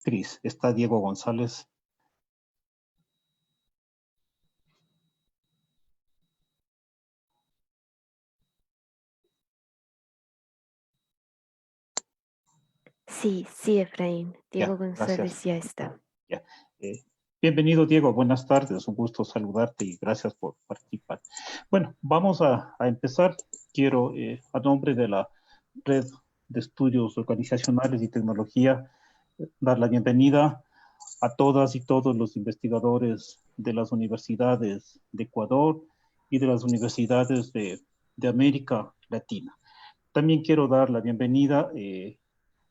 Cris, está Diego González. Sí, Efraín. Diego González Gracias. ya está. Ya. Bienvenido, Diego. Buenas tardes. Un gusto saludarte y gracias por participar. Bueno, vamos a empezar. Quiero, a nombre de la Red de Estudios Organizacionales y Tecnología, dar la bienvenida a todas y todos los investigadores de las universidades de Ecuador y de las universidades de América Latina. También quiero dar la bienvenida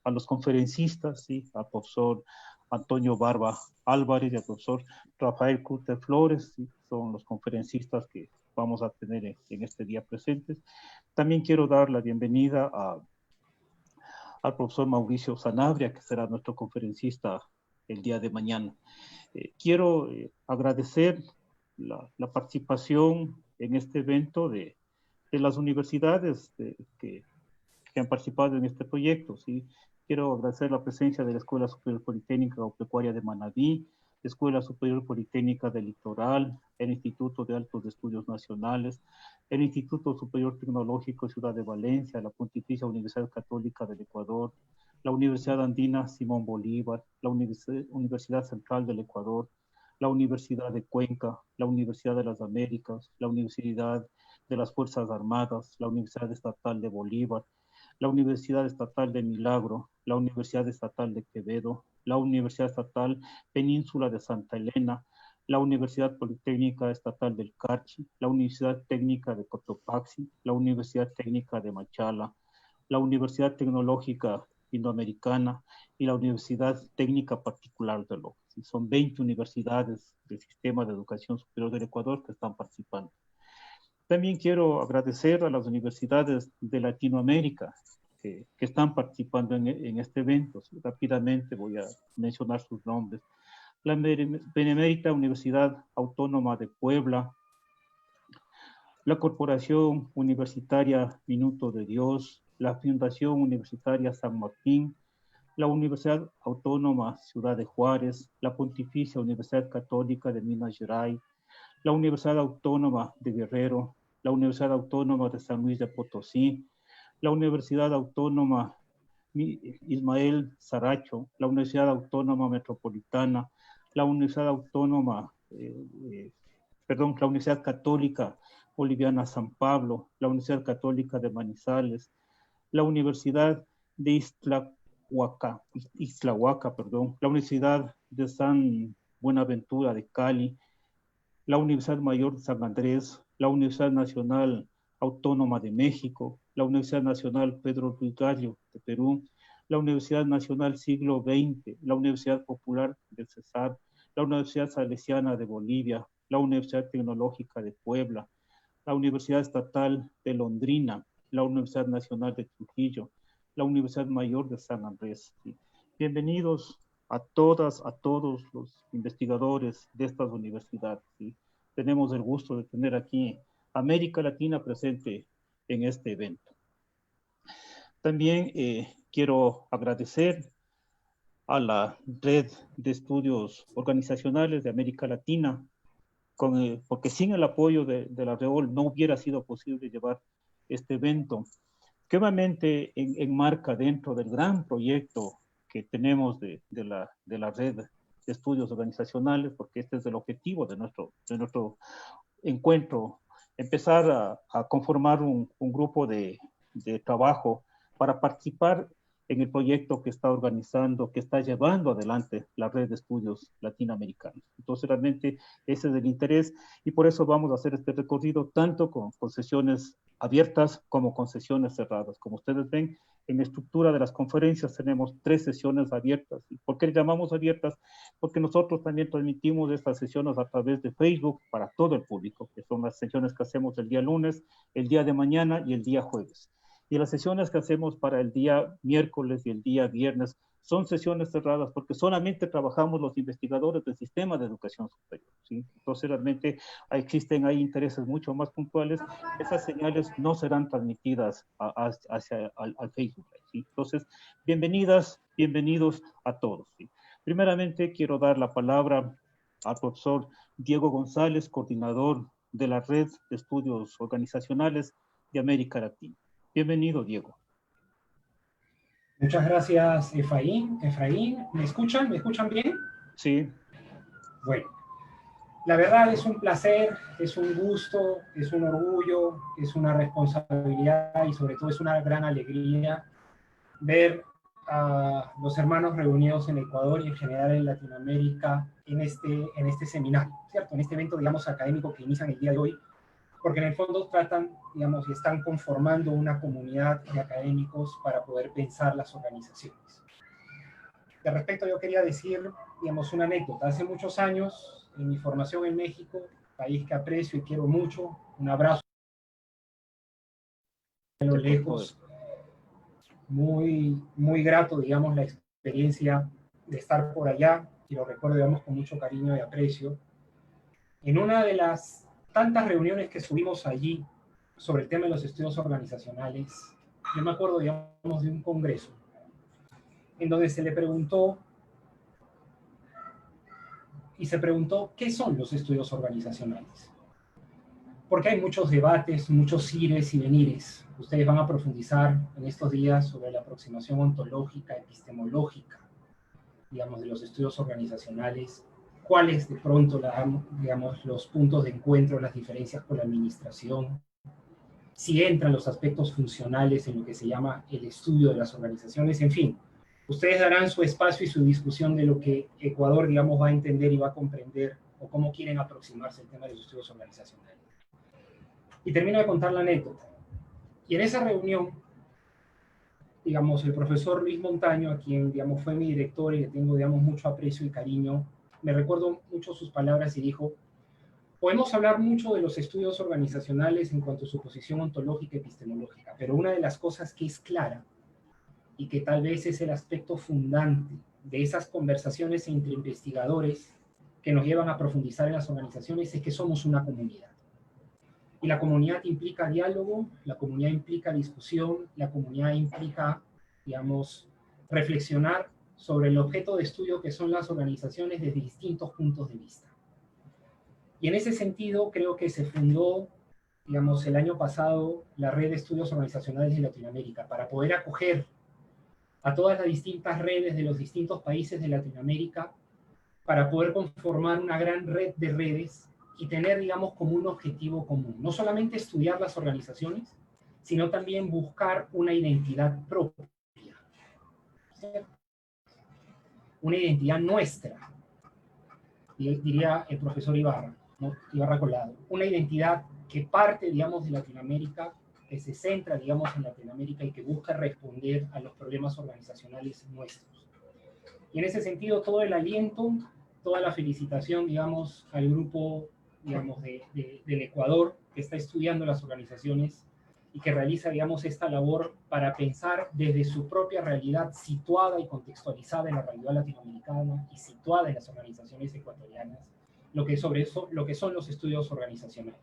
a los conferencistas, ¿sí? Al profesor Antonio Barba Álvarez y al profesor Rafael Curte Flores, ¿sí? Son los conferencistas que vamos a tener en este día presentes. También quiero dar la bienvenida al profesor Mauricio Sanabria, que será nuestro conferencista el día de mañana. Quiero agradecer la participación en este evento de las universidades que han participado en este proyecto. ¿Sí? Quiero agradecer la presencia de la Escuela Superior Politécnica Agropecuaria de Manabí, la Escuela Superior Politécnica del Litoral, el Instituto de Altos Estudios Nacionales, el Instituto Superior Tecnológico Ciudad de Valencia, la Pontificia Universidad Católica del Ecuador, la Universidad Andina Simón Bolívar, la Universidad Central del Ecuador, la Universidad de Cuenca, la Universidad de las Américas, la Universidad de las Fuerzas Armadas, la Universidad Estatal de Bolívar, la Universidad Estatal de Milagro, la Universidad Estatal de Quevedo, la Universidad Estatal Península de Santa Elena, la Universidad Politécnica Estatal del Carchi, la Universidad Técnica de Cotopaxi, la Universidad Técnica de Machala, la Universidad Tecnológica Indoamericana y la Universidad Técnica Particular de Loja. Son 20 universidades del Sistema de Educación Superior del Ecuador que están participando. También quiero agradecer a las universidades de Latinoamérica que están participando en este evento. ¿Sí? Rápidamente voy a mencionar sus nombres. La Benemérita Universidad Autónoma de Puebla, la Corporación Universitaria Minuto de Dios, la Fundación Universitaria San Martín, la Universidad Autónoma Ciudad de Juárez, la Pontificia Universidad Católica de Minas Gerais, la Universidad Autónoma de Guerrero, la Universidad Autónoma de San Luis de Potosí, la Universidad Autónoma Ismael Saracho, la Universidad Autónoma Metropolitana, la Universidad Autónoma, la Universidad Católica Boliviana San Pablo, la Universidad Católica de Manizales, la Universidad de Islahuaca, la Universidad de San Buenaventura de Cali, la Universidad Mayor de San Andrés, la Universidad Nacional Autónoma de México, la Universidad Nacional Pedro Ruiz Gallo de Perú, la Universidad Nacional Siglo XX, la Universidad Popular de Cesar, la Universidad Salesiana de Bolivia, la Universidad Tecnológica de Puebla, la Universidad Estatal de Londrina, la Universidad Nacional de Trujillo, la Universidad Mayor de San Andrés. ¿Sí? Bienvenidos a todas, a todos los investigadores de estas universidades. ¿Sí? Tenemos el gusto de tener aquí América Latina presente en este evento. También quiero agradecer a la Red de Estudios Organizacionales de América Latina, porque sin el apoyo de la REOL no hubiera sido posible llevar este evento, que obviamente enmarca dentro del gran proyecto que tenemos de la Red de Estudios Organizacionales, porque este es el objetivo de nuestro encuentro, empezar a conformar un grupo de trabajo para participar en el proyecto que está organizando, que está llevando adelante la Red de Estudios Latinoamericanos. Entonces, realmente ese es el interés y por eso vamos a hacer este recorrido tanto con sesiones abiertas como con sesiones cerradas. Como ustedes ven, en la estructura de las conferencias tenemos 3 sesiones abiertas. ¿Y por qué llamamos abiertas? Porque nosotros también transmitimos estas sesiones a través de Facebook para todo el público, que son las sesiones que hacemos el día lunes, el día de mañana y el día jueves. Y las sesiones que hacemos para el día miércoles y el día viernes son sesiones cerradas porque solamente trabajamos los investigadores del sistema de educación superior. ¿Sí? Entonces realmente existen ahí intereses mucho más puntuales. Esas señales no serán transmitidas al Facebook. ¿Sí? ¿sí? Entonces, bienvenidas, bienvenidos a todos, ¿sí? Primeramente, quiero dar la palabra al profesor Diego González, coordinador de la Red de Estudios Organizacionales de América Latina. Bienvenido, Diego. Muchas gracias, Efraín. ¿Me escuchan? ¿Me escuchan bien? Sí. Bueno, la verdad es un placer, es un gusto, es un orgullo, es una responsabilidad y sobre todo es una gran alegría ver a los hermanos reunidos en Ecuador y en general en Latinoamérica en este seminario, ¿cierto? En este evento, digamos, académico que inician el día de hoy, porque en el fondo tratan, digamos, y están conformando una comunidad de académicos para poder pensar las organizaciones. De respecto, yo quería decir, digamos, una anécdota. Hace muchos años, en mi formación en México, país que aprecio y quiero mucho, un abrazo a lo lejos, muy, muy grato, digamos, la experiencia de estar por allá, y lo recuerdo, digamos, con mucho cariño y aprecio. En una de las tantas reuniones que subimos allí sobre el tema de los estudios organizacionales, yo me acuerdo, digamos, de un congreso en donde se le preguntó qué son los estudios organizacionales. Porque hay muchos debates, muchos ires y venires. Ustedes van a profundizar en estos días sobre la aproximación ontológica, epistemológica, digamos, de los estudios organizacionales, cuáles de pronto, digamos, los puntos de encuentro, las diferencias con la administración, si entran los aspectos funcionales en lo que se llama el estudio de las organizaciones, en fin. Ustedes darán su espacio y su discusión de lo que Ecuador, digamos, va a entender y va a comprender o cómo quieren aproximarse al tema de los estudios organizacionales. Y termino de contar la anécdota. Y en esa reunión, digamos, el profesor Luis Montaño, a quien, digamos, fue mi director y le tengo, digamos, mucho aprecio y cariño, me recuerdo mucho sus palabras y dijo: podemos hablar mucho de los estudios organizacionales en cuanto a su posición ontológica y epistemológica, pero una de las cosas que es clara y que tal vez es el aspecto fundante de esas conversaciones entre investigadores que nos llevan a profundizar en las organizaciones es que somos una comunidad. Y la comunidad implica diálogo, la comunidad implica discusión, la comunidad implica, digamos, reflexionar sobre el objeto de estudio que son las organizaciones desde distintos puntos de vista. Y en ese sentido creo que se fundó, digamos, el año pasado la Red de Estudios Organizacionales de Latinoamérica para poder acoger a todas las distintas redes de los distintos países de Latinoamérica, para poder conformar una gran red de redes y tener, digamos, como un objetivo común. No solamente estudiar las organizaciones, sino también buscar una identidad propia. Una identidad nuestra, diría el profesor Ibarra, ¿no? Ibarra Colado. Una identidad que parte, digamos, de Latinoamérica, que se centra, digamos, en Latinoamérica y que busca responder a los problemas organizacionales nuestros. Y en ese sentido, todo el aliento, toda la felicitación, digamos, al grupo, digamos, del Ecuador, que está estudiando las organizaciones y que realiza, digamos, esta labor para pensar desde su propia realidad situada y contextualizada en la realidad latinoamericana y situada en las organizaciones ecuatorianas, lo que son los estudios organizacionales.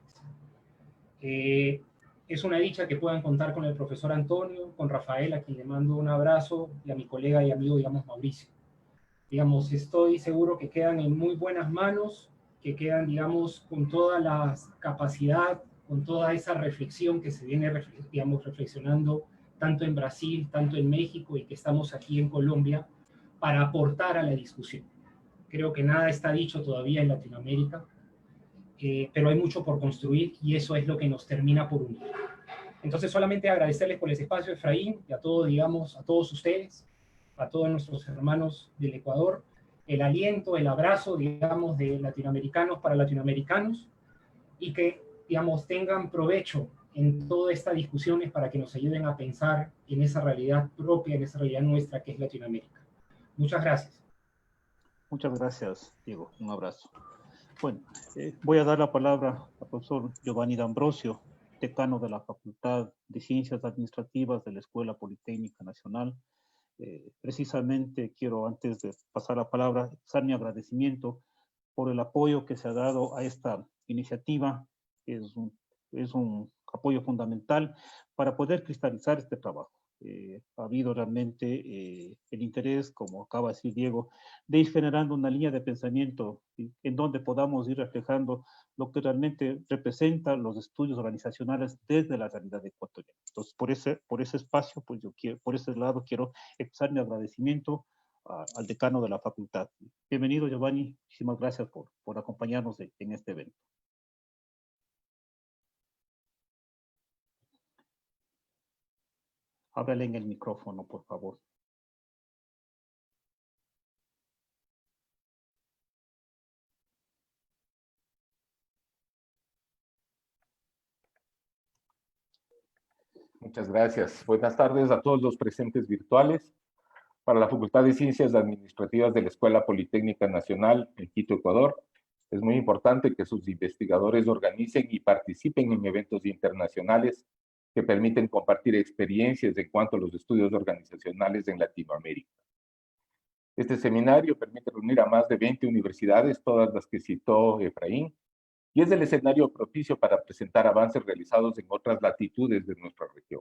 Es una dicha que puedan contar con el profesor Antonio, con Rafael, a quien le mando un abrazo, y a mi colega y amigo, digamos, Mauricio. Digamos, estoy seguro que quedan en muy buenas manos, que quedan, digamos, con toda la capacidad, con toda esa reflexión que se viene, digamos, reflexionando tanto en Brasil, tanto en México y que estamos aquí en Colombia para aportar a la discusión. Creo que nada está dicho todavía en Latinoamérica, pero hay mucho por construir y eso es lo que nos termina por unir. Entonces, solamente agradecerles por ese espacio, Efraín, y a todos, digamos, a todos ustedes, a todos nuestros hermanos del Ecuador, el aliento, el abrazo, digamos, de latinoamericanos para latinoamericanos, y que, digamos, tengan provecho en toda esta discusión para que nos ayuden a pensar en esa realidad propia, en esa realidad nuestra que es Latinoamérica. Muchas gracias. Muchas gracias, Diego. Un abrazo. Bueno, voy a dar la palabra al profesor Giovanni D'Ambrosio, decano de la Facultad de Ciencias Administrativas de la Escuela Politécnica Nacional. Precisamente quiero, antes de pasar la palabra, expresar mi agradecimiento por el apoyo que se ha dado a esta iniciativa. Es un apoyo fundamental para poder cristalizar este trabajo. ha habido realmente el interés, como acaba de decir Diego, de ir generando una línea de pensamiento en donde podamos ir reflejando lo que realmente representa los estudios organizacionales desde la realidad ecuatoriana. Entonces, por ese espacio, pues yo quiero, por ese lado, quiero expresar mi agradecimiento al decano de la facultad. Bienvenido, Giovanni. Muchísimas gracias por acompañarnos en este evento. Háblale en el micrófono, por favor. Muchas gracias. Buenas tardes a todos los presentes virtuales. Para la Facultad de Ciencias Administrativas de la Escuela Politécnica Nacional en Quito, Ecuador, es muy importante que sus investigadores organicen y participen en eventos internacionales que permiten compartir experiencias en cuanto a los estudios organizacionales en Latinoamérica. Este seminario permite reunir a más de 20 universidades, todas las que citó Efraín, y es el escenario propicio para presentar avances realizados en otras latitudes de nuestra región.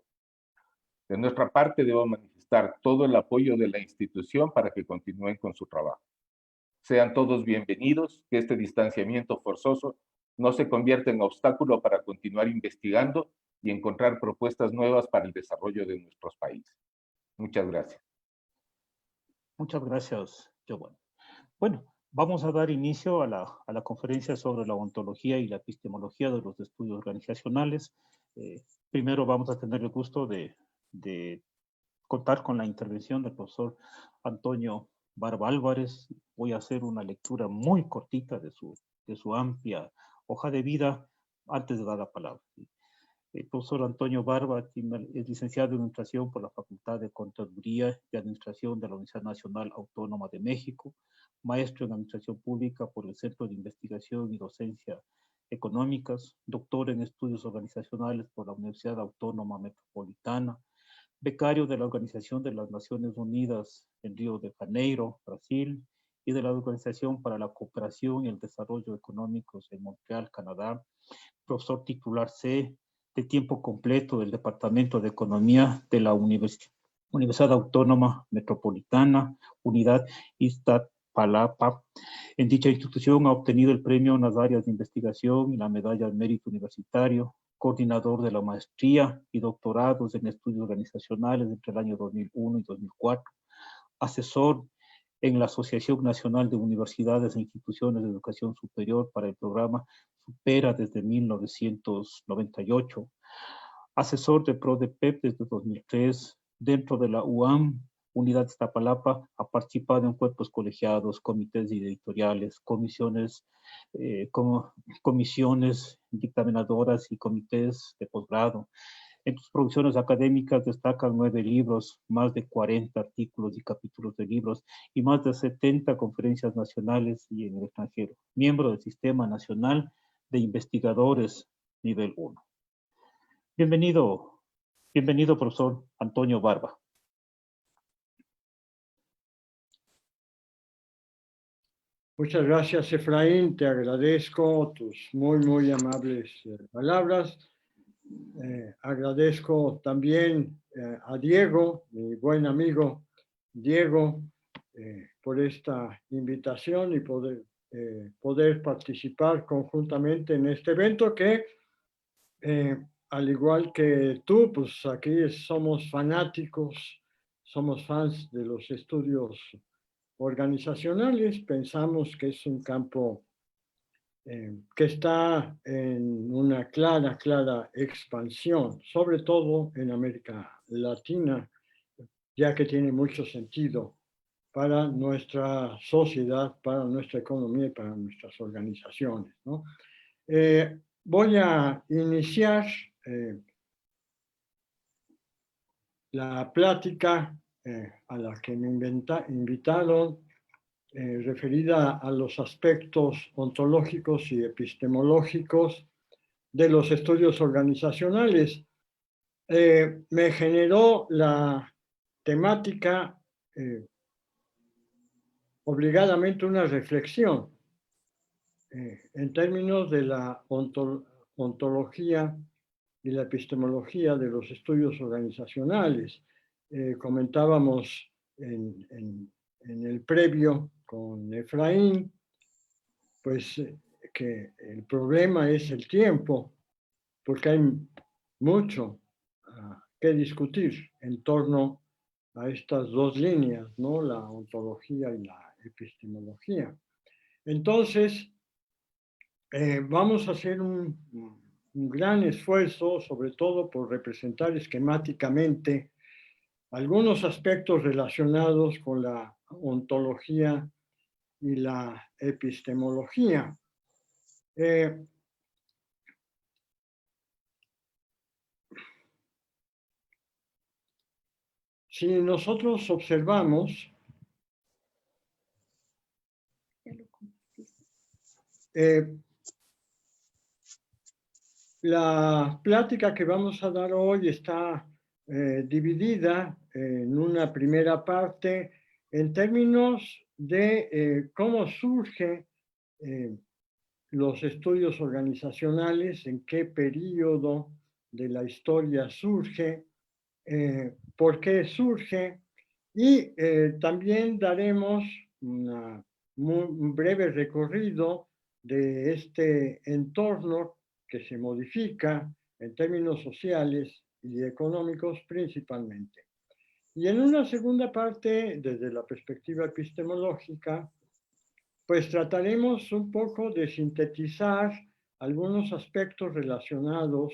De nuestra parte, debo manifestar todo el apoyo de la institución para que continúen con su trabajo. Sean todos bienvenidos, que este distanciamiento forzoso no se convierta en obstáculo para continuar investigando y encontrar propuestas nuevas para el desarrollo de nuestros países. Muchas gracias. Muchas gracias, Giovanni. Bueno, vamos a dar inicio a la conferencia sobre la ontología y la epistemología de los estudios organizacionales. Primero vamos a tener el gusto de contar con la intervención del profesor Antonio Barba Álvarez. Voy a hacer una lectura muy cortita de su amplia hoja de vida antes de dar la palabra. El profesor Antonio Barba es licenciado en Administración por la Facultad de Contaduría y Administración de la Universidad Nacional Autónoma de México, maestro en Administración Pública por el Centro de Investigación y Docencia Económicas, doctor en Estudios Organizacionales por la Universidad Autónoma Metropolitana, becario de la Organización de las Naciones Unidas en Río de Janeiro, Brasil, y de la Organización para la Cooperación y el Desarrollo Económicos en Montreal, Canadá, profesor titular C de tiempo completo del Departamento de Economía de la Universidad Autónoma Metropolitana, Unidad Iztapalapa. En dicha institución ha obtenido el premio en las áreas de investigación y la medalla al mérito universitario, coordinador de la maestría y doctorados en estudios organizacionales entre el año 2001 y 2004, asesor en la Asociación Nacional de Universidades e Instituciones de Educación Superior para el programa Supera desde 1998, asesor de PRODEPEP desde 2003, dentro de la UAM, Unidad Iztapalapa, ha participado en cuerpos colegiados, comités editoriales, comisiones dictaminadoras y comités de posgrado. En tus producciones académicas destacan 9 libros, más de 40 artículos y capítulos de libros y más de 70 conferencias nacionales y en el extranjero. Miembro del Sistema Nacional de Investigadores Nivel 1. Bienvenido, profesor Antonio Barba. Muchas gracias, Efraín. Te agradezco tus muy amables palabras. Agradezco también a Diego, mi buen amigo Diego, por esta invitación y poder participar conjuntamente en este evento que, al igual que tú, pues aquí somos fanáticos, somos fans de los estudios organizacionales. Pensamos que es un campo que está en una clara expansión, sobre todo en América Latina, ya que tiene mucho sentido para nuestra sociedad, para nuestra economía y para nuestras organizaciones, ¿no? Voy a iniciar la plática a la que me invitaron, referida a los aspectos ontológicos y epistemológicos de los estudios organizacionales. Me generó la temática obligadamente una reflexión en términos de la ontología y la epistemología de los estudios organizacionales. comentábamos en el previo con Efraín, pues que el problema es el tiempo, porque hay mucho que discutir en torno a estas dos líneas, ¿no? La ontología y la epistemología. Entonces, vamos a hacer un gran esfuerzo, sobre todo por representar esquemáticamente algunos aspectos relacionados con la ontología y la epistemología. Si nosotros observamos, la plática que vamos a dar hoy está dividida en una primera parte en términos de cómo surge los estudios organizacionales, en qué periodo de la historia surge, por qué surge, y también daremos un breve recorrido de este entorno que se modifica en términos sociales y económicos principalmente. Y en una segunda parte, desde la perspectiva epistemológica, pues trataremos un poco de sintetizar algunos aspectos relacionados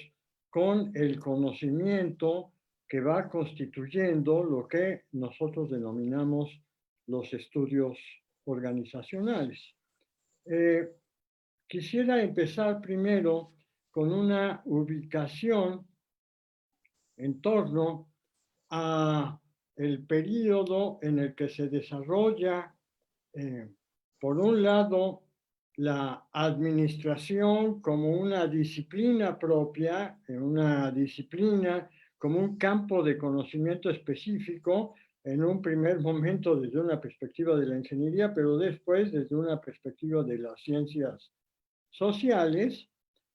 con el conocimiento que va constituyendo lo que nosotros denominamos los estudios organizacionales. Quisiera empezar primero con una ubicación en torno a el periodo en el que se desarrolla, por un lado, la administración como una disciplina propia, una disciplina como un campo de conocimiento específico, en un primer momento desde una perspectiva de la ingeniería, pero después desde una perspectiva de las ciencias sociales,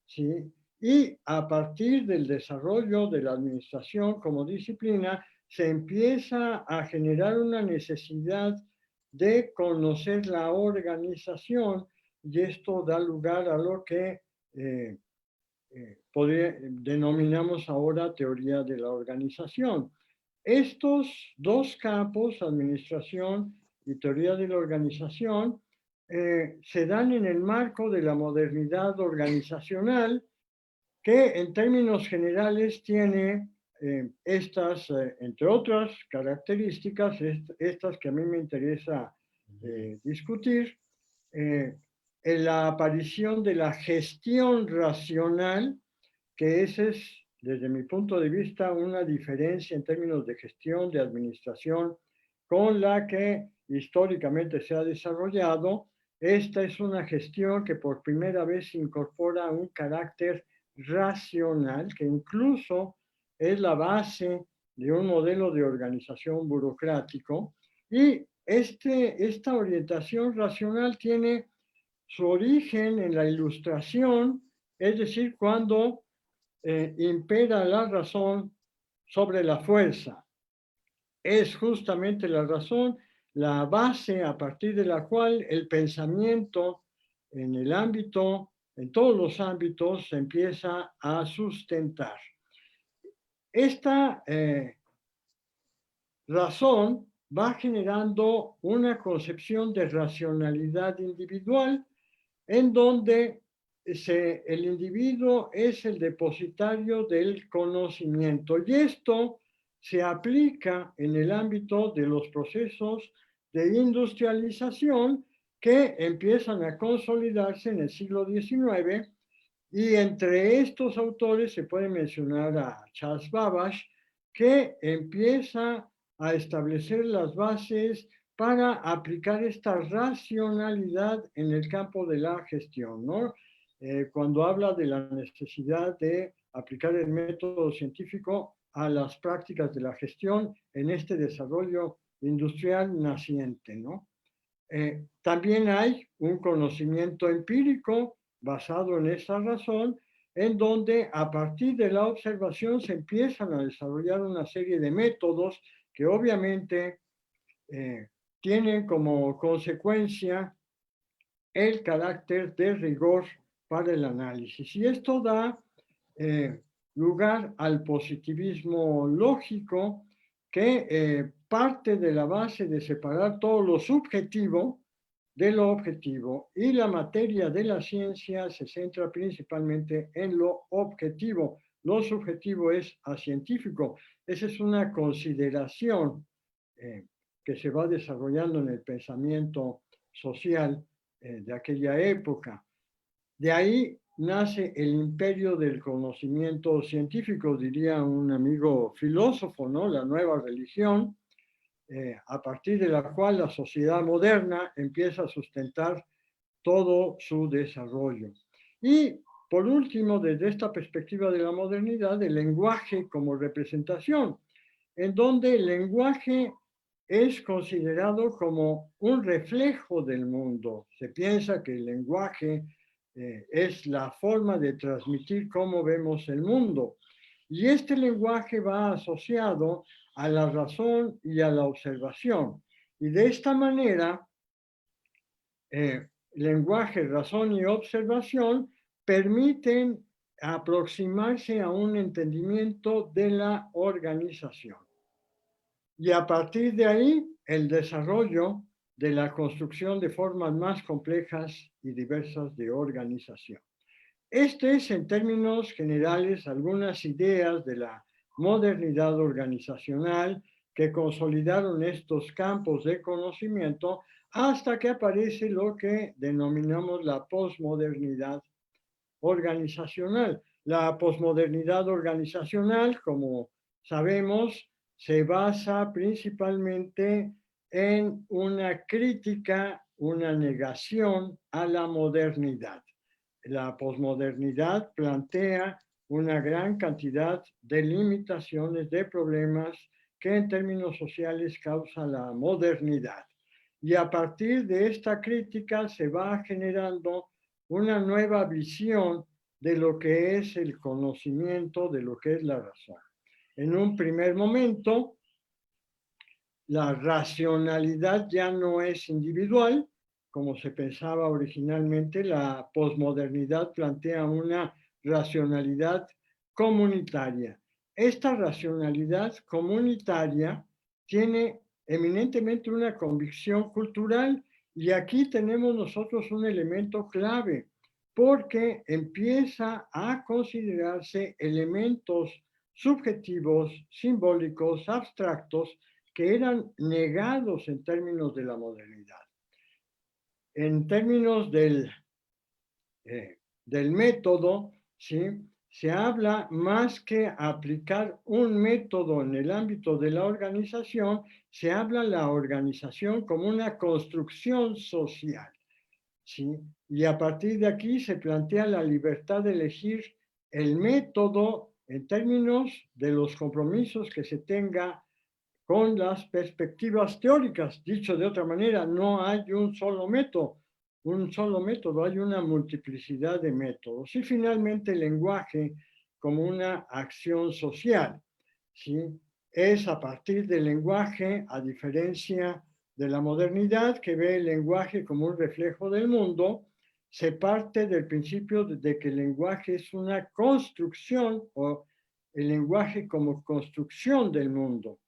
¿sí? Y a partir del desarrollo de la administración como disciplina, se empieza a generar una necesidad de conocer la organización, y esto da lugar a lo que denominamos ahora teoría de la organización. Estos dos campos, administración y teoría de la organización, se dan en el marco de la modernidad organizacional, que en términos generales tiene estas, entre otras características, estas que a mí me interesa discutir, en la aparición de la gestión racional, que esa es, desde mi punto de vista, una diferencia en términos de gestión, de administración, con la que históricamente se ha desarrollado. Esta es una gestión que por primera vez incorpora un carácter racional, que incluso es la base de un modelo de organización burocrático, y esta orientación racional tiene su origen en la Ilustración, es decir, cuando impera la razón sobre la fuerza. Es justamente la razón la base a partir de la cual el pensamiento en el ámbito, en todos los ámbitos, se empieza a sustentar. Esta razón va generando una concepción de racionalidad individual, en donde el individuo es el depositario del conocimiento, y esto se aplica en el ámbito de los procesos de industrialización que empiezan a consolidarse en el siglo XIX, y entre estos autores se puede mencionar a Charles Babbage, que empieza a establecer las bases para aplicar esta racionalidad en el campo de la gestión, ¿no? Cuando habla de la necesidad de aplicar el método científico a las prácticas de la gestión en este desarrollo industrial naciente, ¿no? También hay un conocimiento empírico basado en esa razón, en donde a partir de la observación se empiezan a desarrollar una serie de métodos que obviamente tienen como consecuencia el carácter de rigor para el análisis. Y esto da lugar al positivismo lógico, que parte de la base de separar todo lo subjetivo de lo objetivo, y la materia de la ciencia se centra principalmente en lo objetivo. Lo subjetivo es acientífico. Esa es una consideración que se va desarrollando en el pensamiento social de aquella época. De ahí nace el imperio del conocimiento científico, diría un amigo filósofo, ¿no? La nueva religión, a partir de la cual la sociedad moderna empieza a sustentar todo su desarrollo. Y por último, desde esta perspectiva de la modernidad, el lenguaje como representación, en donde el lenguaje es considerado como un reflejo del mundo. Se piensa que el lenguaje es la forma de transmitir cómo vemos el mundo. Y este lenguaje va asociado a la razón y a la observación. Y de esta manera, lenguaje, razón y observación permiten aproximarse a un entendimiento de la organización. Y a partir de ahí, el desarrollo de la construcción de formas más complejas y diversas de organización. Este es, en términos generales, algunas ideas de la modernidad organizacional que consolidaron estos campos de conocimiento hasta que aparece lo que denominamos la posmodernidad organizacional. La posmodernidad organizacional, como sabemos, se basa principalmente en una crítica, una negación a la modernidad. La posmodernidad plantea una gran cantidad de limitaciones, de problemas que en términos sociales causa la modernidad. Y a partir de esta crítica se va generando una nueva visión de lo que es el conocimiento, de lo que es la razón. En un primer momento, la racionalidad ya no es individual, como se pensaba originalmente. La posmodernidad plantea una racionalidad comunitaria. Esta racionalidad comunitaria tiene eminentemente una convicción cultural, y aquí tenemos nosotros un elemento clave, porque empieza a considerarse elementos subjetivos, simbólicos, abstractos, que eran negados en términos de la modernidad. En términos del método, ¿sí?, se habla más que aplicar un método en el ámbito de la organización, se habla la organización como una construcción social, ¿sí? Y a partir de aquí se plantea la libertad de elegir el método en términos de los compromisos que se tenga con las perspectivas teóricas. Dicho de otra manera, no hay un solo método, hay una multiplicidad de métodos. Y finalmente el lenguaje como una acción social, ¿sí? Es a partir del lenguaje, a diferencia de la modernidad, que ve el lenguaje como un reflejo del mundo, se parte del principio de que el lenguaje es una construcción, o el lenguaje como construcción del mundo.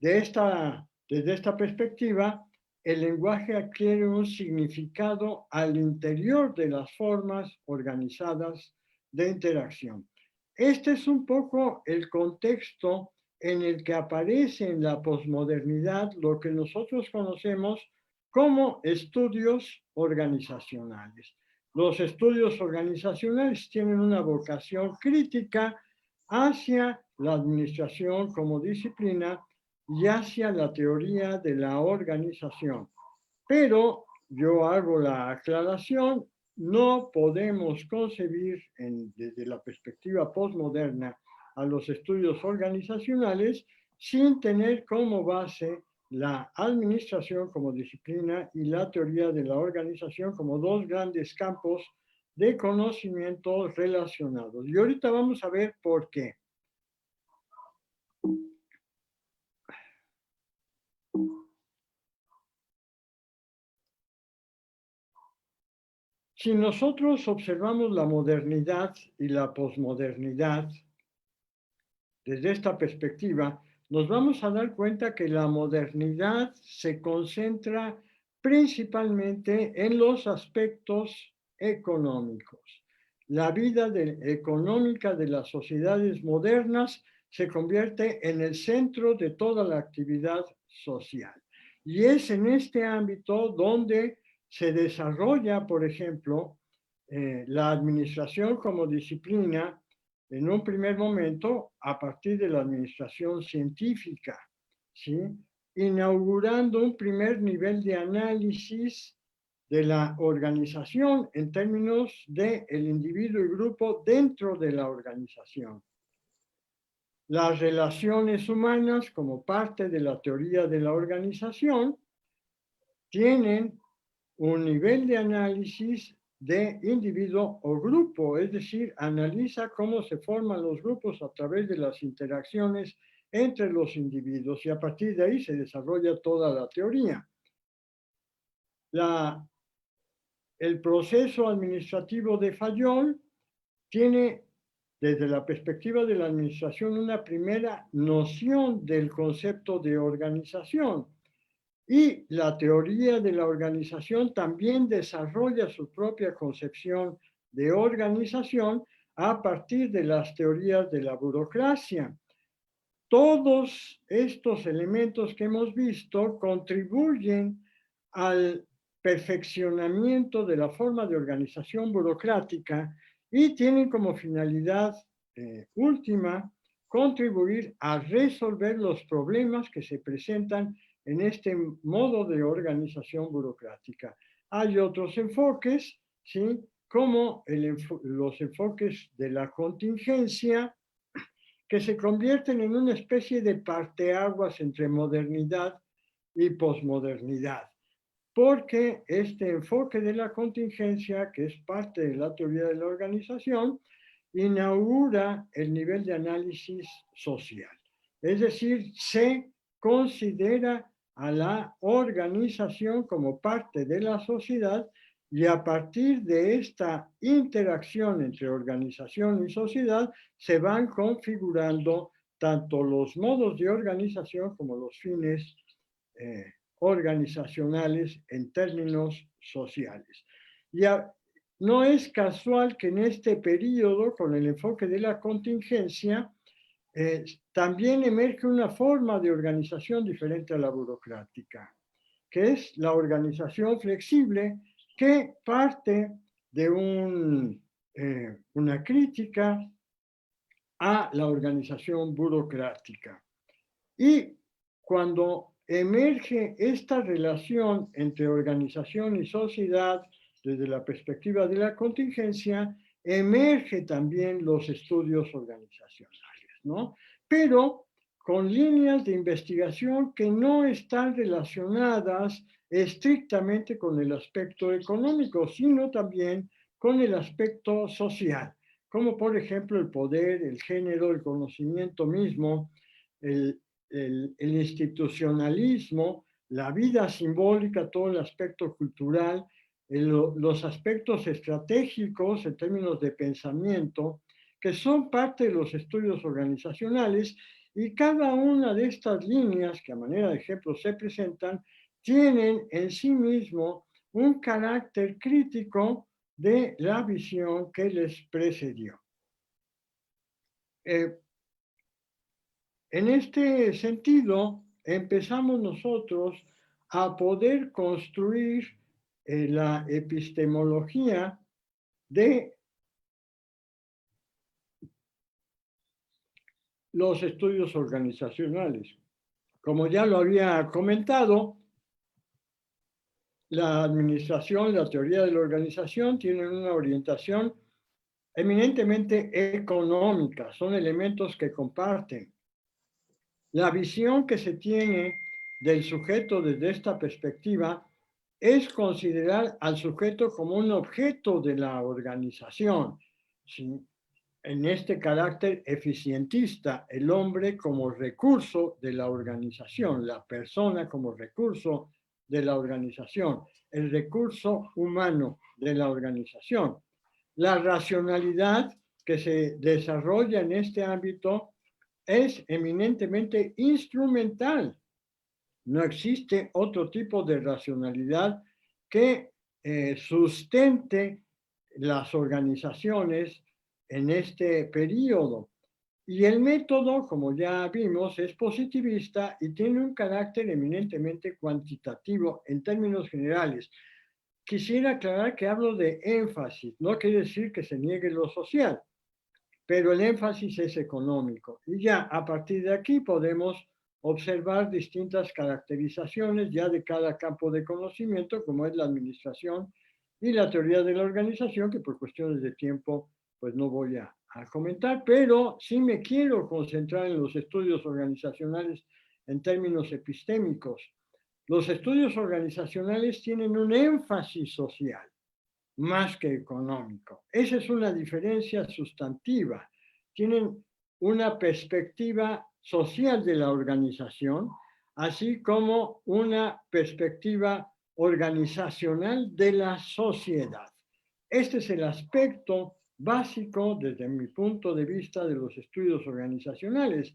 Desde esta perspectiva, el lenguaje adquiere un significado al interior de las formas organizadas de interacción. Este es un poco el contexto en el que aparece en la posmodernidad lo que nosotros conocemos como estudios organizacionales. Los estudios organizacionales tienen una vocación crítica hacia la administración como disciplina y hacia la teoría de la organización. Pero yo hago la aclaración, no podemos concebir desde la perspectiva postmoderna a los estudios organizacionales sin tener como base la administración como disciplina y la teoría de la organización como dos grandes campos de conocimiento relacionados. Y ahorita vamos a ver por qué. Si nosotros observamos la modernidad y la posmodernidad desde esta perspectiva, nos vamos a dar cuenta que la modernidad se concentra principalmente en los aspectos económicos. La vida económica de las sociedades modernas se convierte en el centro de toda la actividad social. Y es en este ámbito donde se desarrolla, por ejemplo, la administración como disciplina en un primer momento a partir de la administración científica, ¿sí? Inaugurando un primer nivel de análisis de la organización en términos del individuo y grupo dentro de la organización. Las relaciones humanas, como parte de la teoría de la organización, tienen un nivel de análisis de individuo o grupo, es decir, analiza cómo se forman los grupos a través de las interacciones entre los individuos y a partir de ahí se desarrolla toda la teoría. El proceso administrativo de Fayol tiene, desde la perspectiva de la administración, una primera noción del concepto de organización. Y la teoría de la organización también desarrolla su propia concepción de organización a partir de las teorías de la burocracia. Todos estos elementos que hemos visto contribuyen al perfeccionamiento de la forma de organización burocrática y tienen como finalidad última contribuir a resolver los problemas que se presentan en este modo de organización burocrática. Hay otros enfoques, ¿sí? Como los enfoques de la contingencia, que se convierten en una especie de parteaguas entre modernidad y posmodernidad. Porque este enfoque de la contingencia, que es parte de la teoría de la organización, inaugura el nivel de análisis social. Es decir, se considera a la organización como parte de la sociedad y a partir de esta interacción entre organización y sociedad se van configurando tanto los modos de organización como los fines organizacionales en términos sociales. No es casual que en este periodo, con el enfoque de la contingencia, también emerge una forma de organización diferente a la burocrática, que es la organización flexible, que parte de una crítica a la organización burocrática. Y cuando emerge esta relación entre organización y sociedad desde la perspectiva de la contingencia, emerge también los estudios organizacionales, ¿no? Pero con líneas de investigación que no están relacionadas estrictamente con el aspecto económico, sino también con el aspecto social, como por ejemplo el poder, el género, el conocimiento mismo, el institucionalismo, la vida simbólica, todo el aspecto cultural, los aspectos estratégicos en términos de pensamiento, que son parte de los estudios organizacionales, y cada una de estas líneas, que a manera de ejemplo se presentan, tienen en sí mismo un carácter crítico de la visión que les precedió. En este sentido, empezamos nosotros a poder construir la epistemología de los estudios organizacionales. Como ya lo había comentado, la administración, la teoría de la organización tienen una orientación eminentemente económica, son elementos que comparten. La visión que se tiene del sujeto desde esta perspectiva es considerar al sujeto como un objeto de la organización, ¿sí? En este carácter eficientista, el hombre como recurso de la organización, la persona como recurso de la organización, el recurso humano de la organización. La racionalidad que se desarrolla en este ámbito es eminentemente instrumental. No existe otro tipo de racionalidad que sustente las organizaciones en este periodo. Y el método, como ya vimos, es positivista y tiene un carácter eminentemente cuantitativo en términos generales. Quisiera aclarar que hablo de énfasis, no quiere decir que se niegue lo social, pero el énfasis es económico. Y ya a partir de aquí podemos observar distintas caracterizaciones ya de cada campo de conocimiento, como es la administración y la teoría de la organización, que por cuestiones de tiempo pues no voy a comentar, pero sí me quiero concentrar en los estudios organizacionales en términos epistémicos. Los estudios organizacionales tienen un énfasis social más que económico. Esa es una diferencia sustantiva. Tienen una perspectiva social de la organización, así como una perspectiva organizacional de la sociedad. Este es el aspecto básico, desde mi punto de vista, de los estudios organizacionales.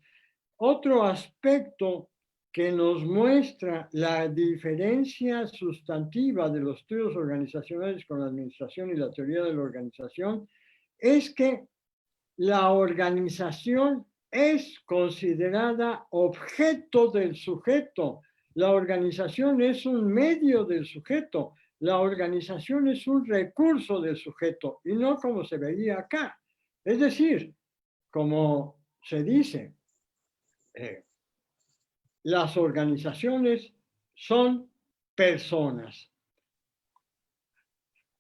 Otro aspecto que nos muestra la diferencia sustantiva de los estudios organizacionales con la administración y la teoría de la organización es que la organización es considerada objeto del sujeto. La organización es un medio del sujeto. La organización es un recurso del sujeto y no como se veía acá. Es decir, como se dice, las organizaciones son personas.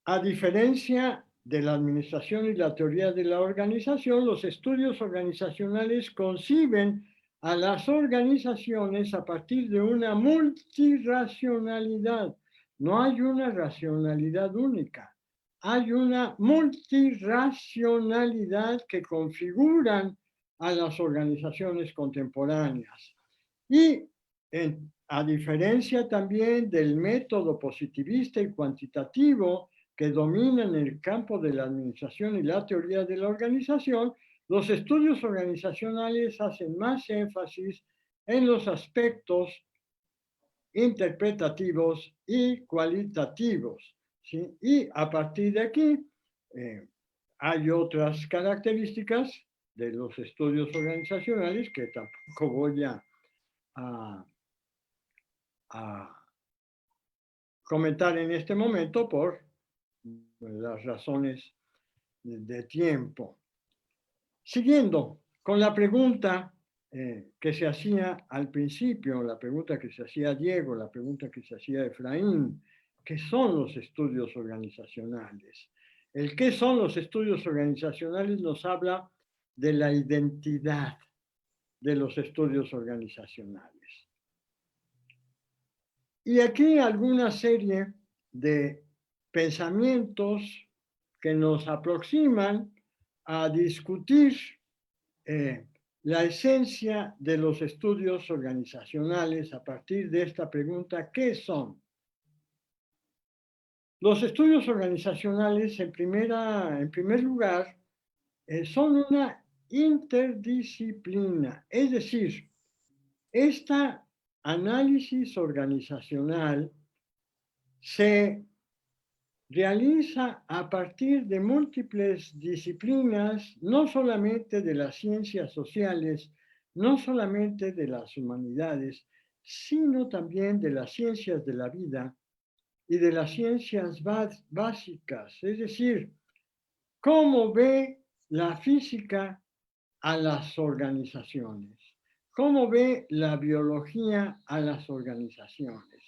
A diferencia de la administración y la teoría de la organización, los estudios organizacionales conciben a las organizaciones a partir de una multirracionalidad. No hay una racionalidad única, hay una multirracionalidad que configuran a las organizaciones contemporáneas. Y a diferencia también del método positivista y cuantitativo que dominan el campo de la administración y la teoría de la organización, los estudios organizacionales hacen más énfasis en los aspectos interpretativos y cualitativos, ¿sí? Y a partir de aquí hay otras características de los estudios organizacionales que tampoco voy a comentar en este momento por las razones de tiempo. Siguiendo con la pregunta que se hacía al principio, la pregunta que se hacía Diego, la pregunta que se hacía Efraín, ¿qué son los estudios organizacionales? El qué son los estudios organizacionales nos habla de la identidad de los estudios organizacionales. Y aquí alguna serie de pensamientos que nos aproximan a discutir la esencia de los estudios organizacionales a partir de esta pregunta, ¿qué son? Los estudios organizacionales, en primer lugar, son una interdisciplina, es decir, esta análisis organizacional se realiza a partir de múltiples disciplinas, no solamente de las ciencias sociales, no solamente de las humanidades, sino también de las ciencias de la vida y de las ciencias básicas, es decir, cómo ve la física a las organizaciones, cómo ve la biología a las organizaciones.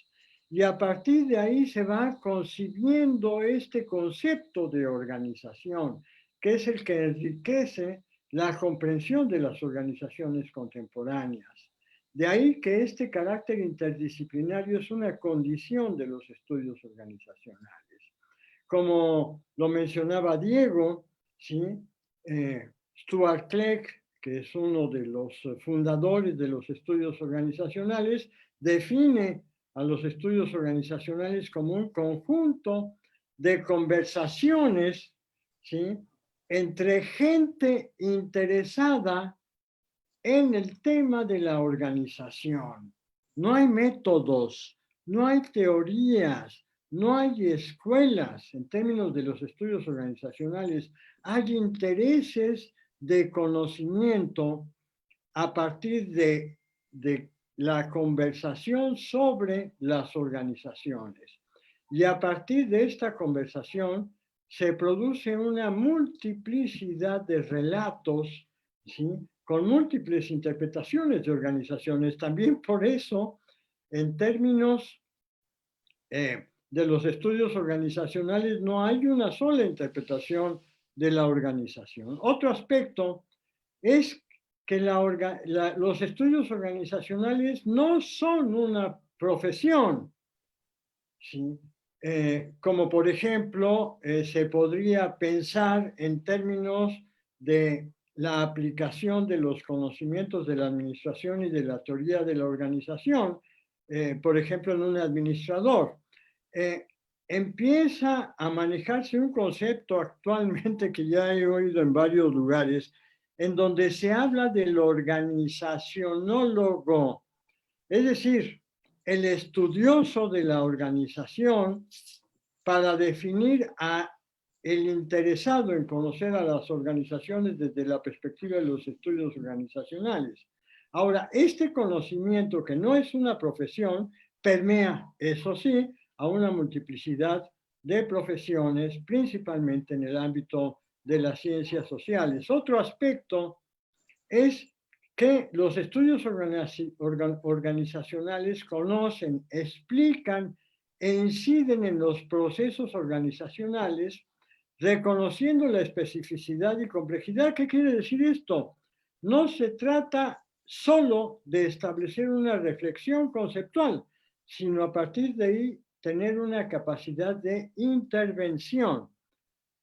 Y a partir de ahí se va concibiendo este concepto de organización, que es el que enriquece la comprensión de las organizaciones contemporáneas. De ahí que este carácter interdisciplinario es una condición de los estudios organizacionales. Como lo mencionaba Diego, ¿sí? Stuart Clegg, que es uno de los fundadores de los estudios organizacionales, define a los estudios organizacionales como un conjunto de conversaciones, ¿sí?, entre gente interesada en el tema de la organización. No hay métodos, no hay teorías, no hay escuelas en términos de los estudios organizacionales. Hay intereses de conocimiento a partir de la conversación sobre las organizaciones. Y a partir de esta conversación se produce una multiplicidad de relatos, ¿sí?, con múltiples interpretaciones de organizaciones. También por eso, en términos de los estudios organizacionales, no hay una sola interpretación de la organización. Otro aspecto es que los estudios organizacionales no son una profesión, ¿sí? Como por ejemplo, se podría pensar en términos de la aplicación de los conocimientos de la administración y de la teoría de la organización, por ejemplo, en un administrador. Empieza a manejarse un concepto actualmente que ya he oído en varios lugares, en donde se habla del organizacionólogo, es decir, el estudioso de la organización para definir a el interesado en conocer a las organizaciones desde la perspectiva de los estudios organizacionales. Ahora, este conocimiento, que no es una profesión, permea, eso sí, a una multiplicidad de profesiones, principalmente en el ámbito de las ciencias sociales. Otro aspecto es que los estudios organizacionales conocen, explican e inciden en los procesos organizacionales, reconociendo la especificidad y complejidad. ¿Qué quiere decir esto? No se trata solo de establecer una reflexión conceptual, sino a partir de ahí tener una capacidad de intervención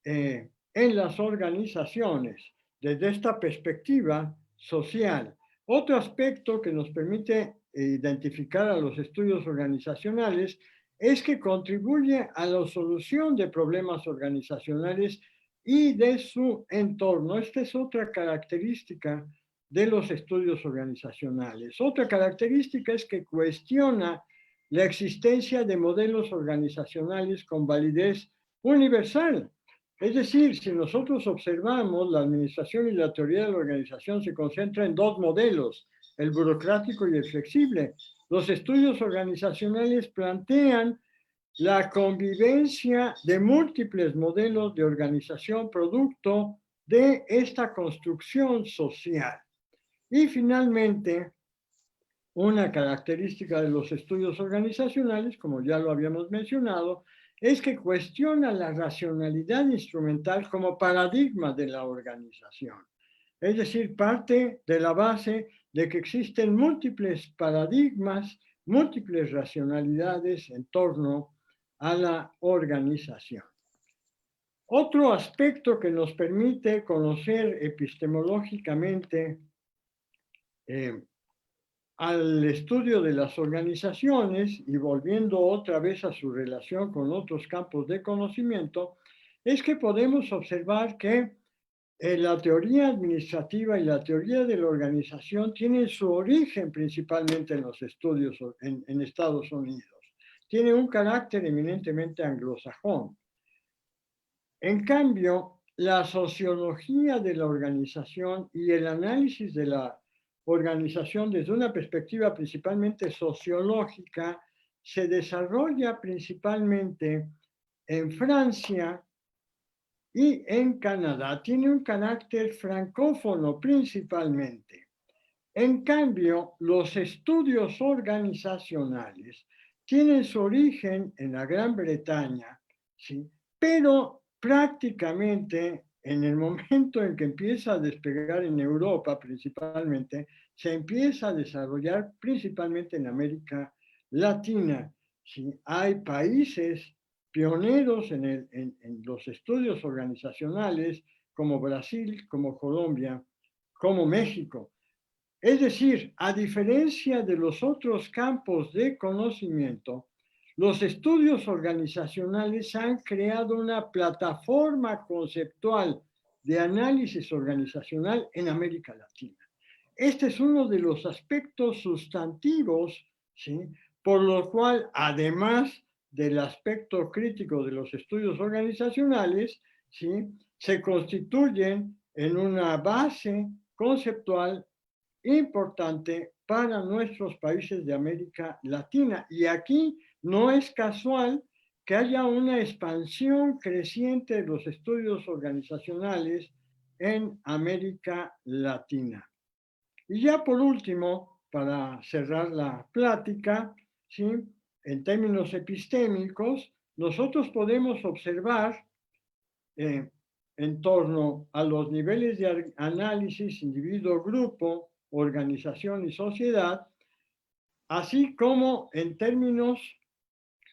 en las organizaciones desde esta perspectiva social. Otro aspecto que nos permite identificar a los estudios organizacionales es que contribuye a la solución de problemas organizacionales y de su entorno. Esta es otra característica de los estudios organizacionales. Otra característica es que cuestiona la existencia de modelos organizacionales con validez universal. Es decir, si nosotros observamos, la administración y la teoría de la organización se concentra en dos modelos, el burocrático y el flexible. Los estudios organizacionales plantean la convivencia de múltiples modelos de organización producto de esta construcción social. Y finalmente, una característica de los estudios organizacionales, como ya lo habíamos mencionado, es que cuestiona la racionalidad instrumental como paradigma de la organización. Es decir, parte de la base de que existen múltiples paradigmas, múltiples racionalidades en torno a la organización. Otro aspecto que nos permite conocer epistemológicamente al estudio de las organizaciones, y volviendo otra vez a su relación con otros campos de conocimiento, es que podemos observar que la teoría administrativa y la teoría de la organización tienen su origen principalmente en los estudios en Estados Unidos. Tiene un carácter eminentemente anglosajón. En cambio, la sociología de la organización y el análisis de la organización desde una perspectiva principalmente sociológica se desarrolla principalmente en Francia y en Canadá. Tiene un carácter francófono principalmente. En cambio, los estudios organizacionales tienen su origen en la Gran Bretaña, ¿sí?, pero prácticamente en el momento en que empieza a despegar en Europa principalmente, se empieza a desarrollar principalmente en América Latina. ¿Sí? Hay países pioneros en los estudios organizacionales como Brasil, como Colombia, como México. Es decir, a diferencia de los otros campos de conocimiento, los estudios organizacionales han creado una plataforma conceptual de análisis organizacional en América Latina. Este es uno de los aspectos sustantivos, ¿sí?, por lo cual, además del aspecto crítico de los estudios organizacionales, ¿sí?, se constituyen en una base conceptual importante para nuestros países de América Latina. Y aquí no es casual que haya una expansión creciente de los estudios organizacionales en América Latina. Y ya por último, para cerrar la plática, ¿sí?, en términos epistémicos, nosotros podemos observar en torno a los niveles de análisis individuo-grupo, organización y sociedad, así como en términos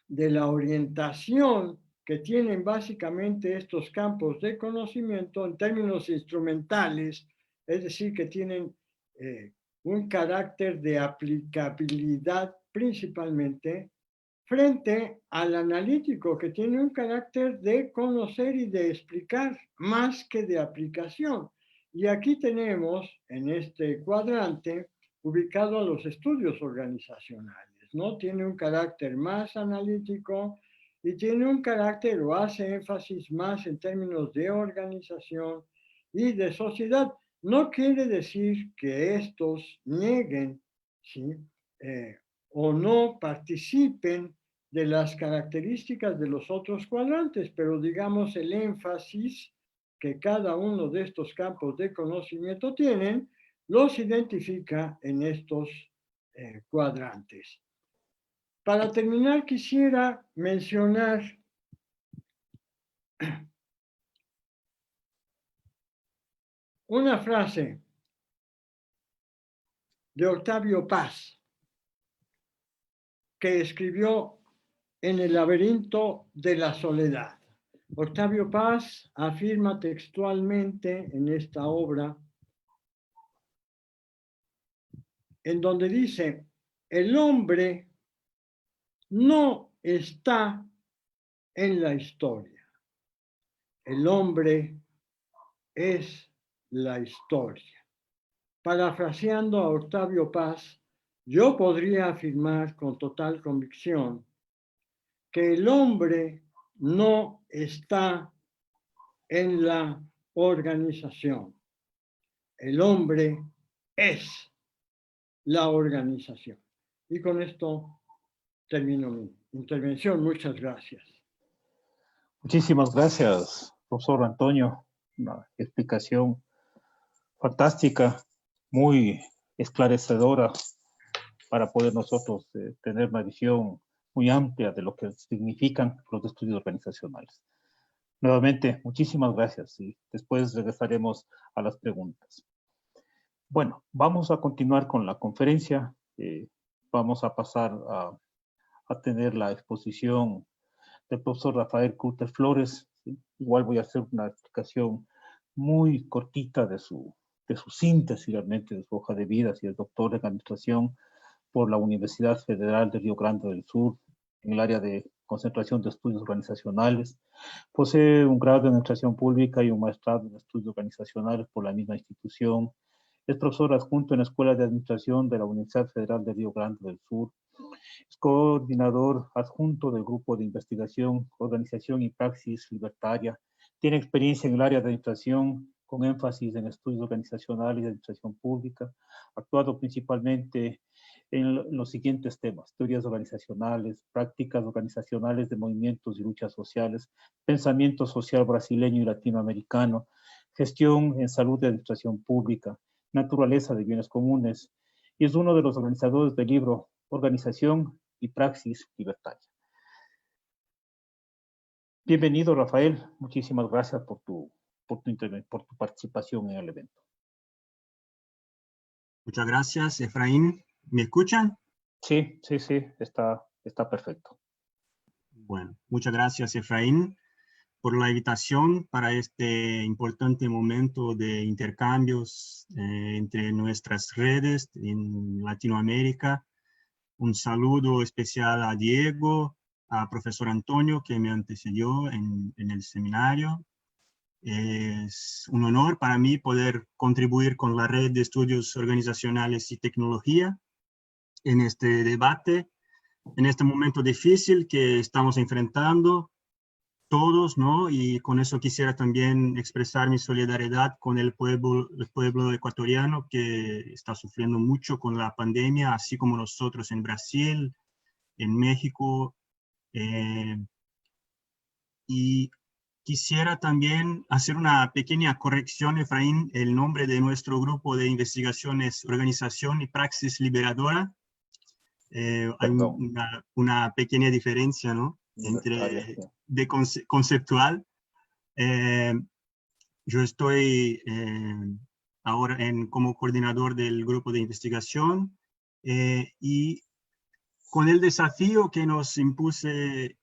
de la orientación que tienen básicamente estos campos de conocimiento en términos instrumentales, es decir, que tienen un carácter de aplicabilidad principalmente, frente al analítico, que tiene un carácter de conocer y de explicar más que de aplicación. Y aquí tenemos en este cuadrante ubicado a los estudios organizacionales, ¿no? Tiene un carácter más analítico y tiene un carácter o hace énfasis más en términos de organización y de sociedad. No quiere decir que estos nieguen, ¿sí?, o no participen de las características de los otros cuadrantes, pero digamos el énfasis que cada uno de estos campos de conocimiento tienen, los identifica en estos cuadrantes. Para terminar, quisiera mencionar una frase de Octavio Paz, que escribió en El laberinto de la soledad. Octavio Paz afirma textualmente en esta obra, en donde dice: el hombre no está en la historia, el hombre es la historia. Parafraseando a Octavio Paz, yo podría afirmar con total convicción que el hombre no está en la organización. El hombre es la organización. Y con esto termino mi intervención. Muchas gracias. Muchísimas gracias, profesor Antonio. Una explicación fantástica, muy esclarecedora para poder nosotros tener una visión muy amplia de lo que significan los estudios organizacionales. Nuevamente, muchísimas gracias y después regresaremos a las preguntas. Bueno, vamos a continuar con la conferencia. Vamos a pasar a tener la exposición del profesor Rafael Curter Flores. ¿Sí? Igual voy a hacer una explicación muy cortita de su síntesis, realmente, de su hoja de vida. Si es doctor en administración por la Universidad Federal de Río Grande del Sur, en el área de concentración de estudios organizacionales. Posee un grado en administración pública y un maestrado en estudios organizacionales por la misma institución. Es profesor adjunto en la Escuela de Administración de la Universidad Federal de Río Grande del Sur. Es coordinador adjunto del Grupo de Investigación, Organización y Praxis Libertaria. Tiene experiencia en el área de administración con énfasis en estudios organizacionales y administración pública. Ha actuado principalmente en los siguientes temas: teorías organizacionales, prácticas organizacionales de movimientos y luchas sociales, pensamiento social brasileño y latinoamericano, gestión en salud y administración pública, naturaleza de bienes comunes, y es uno de los organizadores del libro Organización y Praxis Libertaria. Bienvenido, Rafael. Muchísimas gracias por tu participación en el evento. Muchas gracias, Efraín. ¿Me escuchan? Sí, está perfecto. Bueno, muchas gracias, Efraín, por la invitación para este importante momento de intercambios entre nuestras redes en Latinoamérica. Un saludo especial a Diego, a profesor Antonio, que me antecedió en el seminario. Es un honor para mí poder contribuir con la Red de Estudios Organizacionales y Tecnología en este debate, en este momento difícil que estamos enfrentando todos, ¿no? Y con eso quisiera también expresar mi solidaridad con el pueblo ecuatoriano que está sufriendo mucho con la pandemia, así como nosotros en Brasil, en México. Y quisiera también hacer una pequeña corrección, Efraín, el nombre de nuestro grupo de investigaciones, organización y praxis liberadora. Hay una pequeña diferencia, ¿no? Entre conceptual. Yo estoy ahora como coordinador del grupo de investigación y con el desafío que nos impuse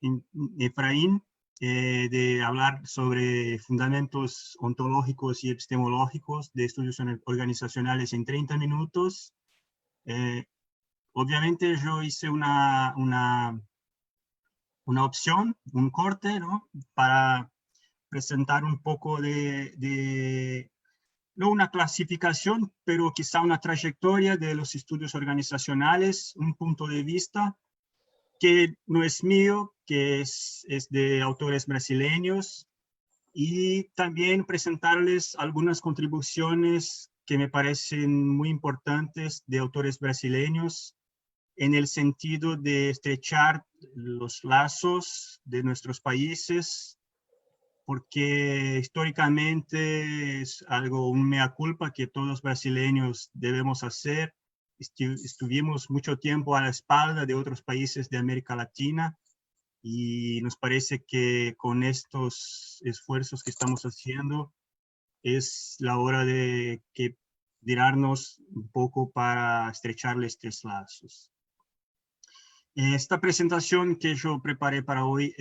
Efraín de hablar sobre fundamentos ontológicos y epistemológicos de estudios organizacionales en 30 minutos. Obviamente yo hice una opción, un corte, ¿no? Para presentar un poco no una clasificación, pero quizá una trayectoria de los estudios organizacionales, un punto de vista que no es mío, que es de autores brasileños, y también presentarles algunas contribuciones que me parecen muy importantes de autores brasileños en el sentido de estrechar los lazos de nuestros países, porque históricamente es un mea culpa que todos los brasileños debemos hacer. Estuvimos mucho tiempo a la espalda de otros países de América Latina y nos parece que con estos esfuerzos que estamos haciendo es la hora de tirarnos un poco para estrecharles estos lazos. Esta presentación que yo preparé para hoy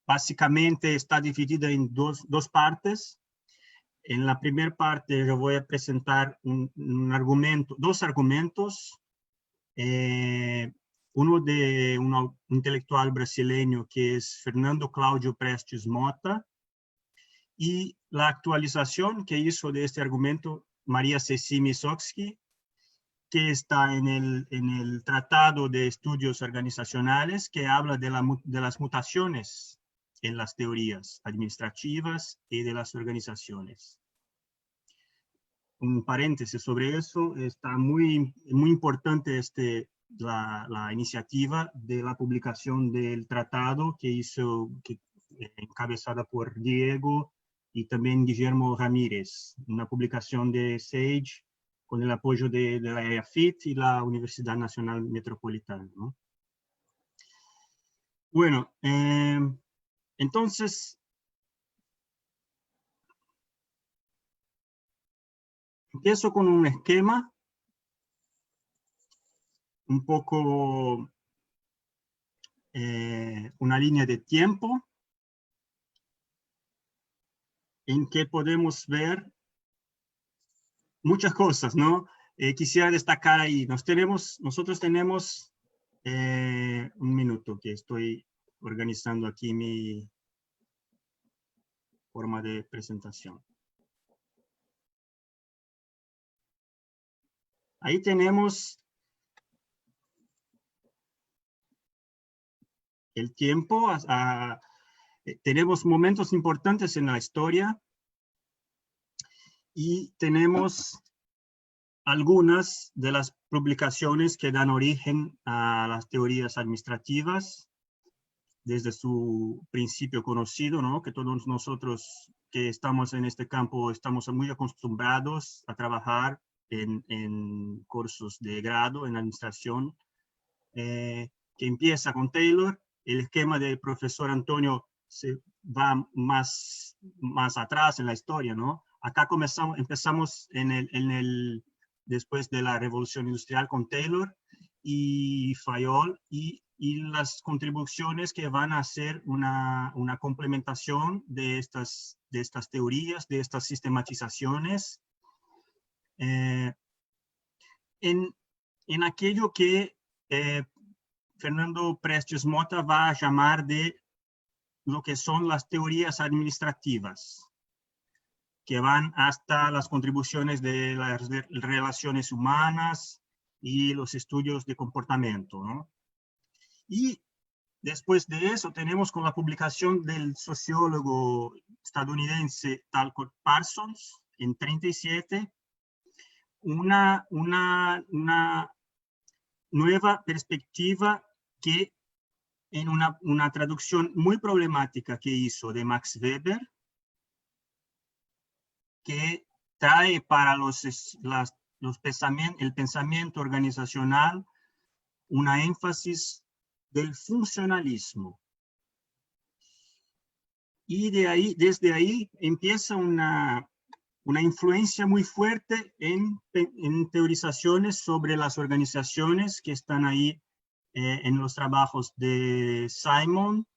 básicamente está dividida en dos partes. En la primera parte yo voy a presentar dos argumentos. Uno de un intelectual brasileño que es Fernando Cláudio Prestes Mota, y la actualización que hizo de este argumento María Ceci Misovsky, que está en el Tratado de Estudios Organizacionales, que habla de las mutaciones en las teorías administrativas y de las organizaciones. Un paréntesis sobre eso, está muy importante la iniciativa de la publicación del tratado que encabezada por Diego y también Guillermo Ramírez, una publicación de SAGE con el apoyo de la EAFIT y la Universidad Nacional Metropolitana, ¿no? Bueno, entonces, empiezo con un esquema, un poco una línea de tiempo en que podemos ver muchas cosas, ¿no? Quisiera destacar ahí, nosotros tenemos un minuto que estoy organizando aquí mi forma de presentación. Ahí tenemos el tiempo, tenemos momentos importantes en la historia y tenemos algunas de las publicaciones que dan origen a las teorías administrativas desde su principio conocido, ¿no? Que todos nosotros que estamos en este campo estamos muy acostumbrados a trabajar en cursos de grado en administración, que empieza con Taylor. El esquema del profesor Antonio se va más atrás en la historia, ¿no? Acá empezamos después de la Revolución Industrial con Taylor y Fayol, y y las contribuciones que van a hacer una complementación de estas teorías, de estas sistematizaciones, en aquello que Fernando Prestes Mota va a llamar de lo que son las teorías administrativas, que van hasta las contribuciones de las relaciones humanas y los estudios de comportamiento, ¿no? Y después de eso tenemos con la publicación del sociólogo estadounidense Talcott Parsons en 1937 una nueva perspectiva que en una traducción muy problemática que hizo de Max Weber, que trae para el pensamiento organizacional una énfasis del funcionalismo. Y desde ahí empieza una influencia muy fuerte en teorizaciones sobre las organizaciones que están ahí en los trabajos de Simon,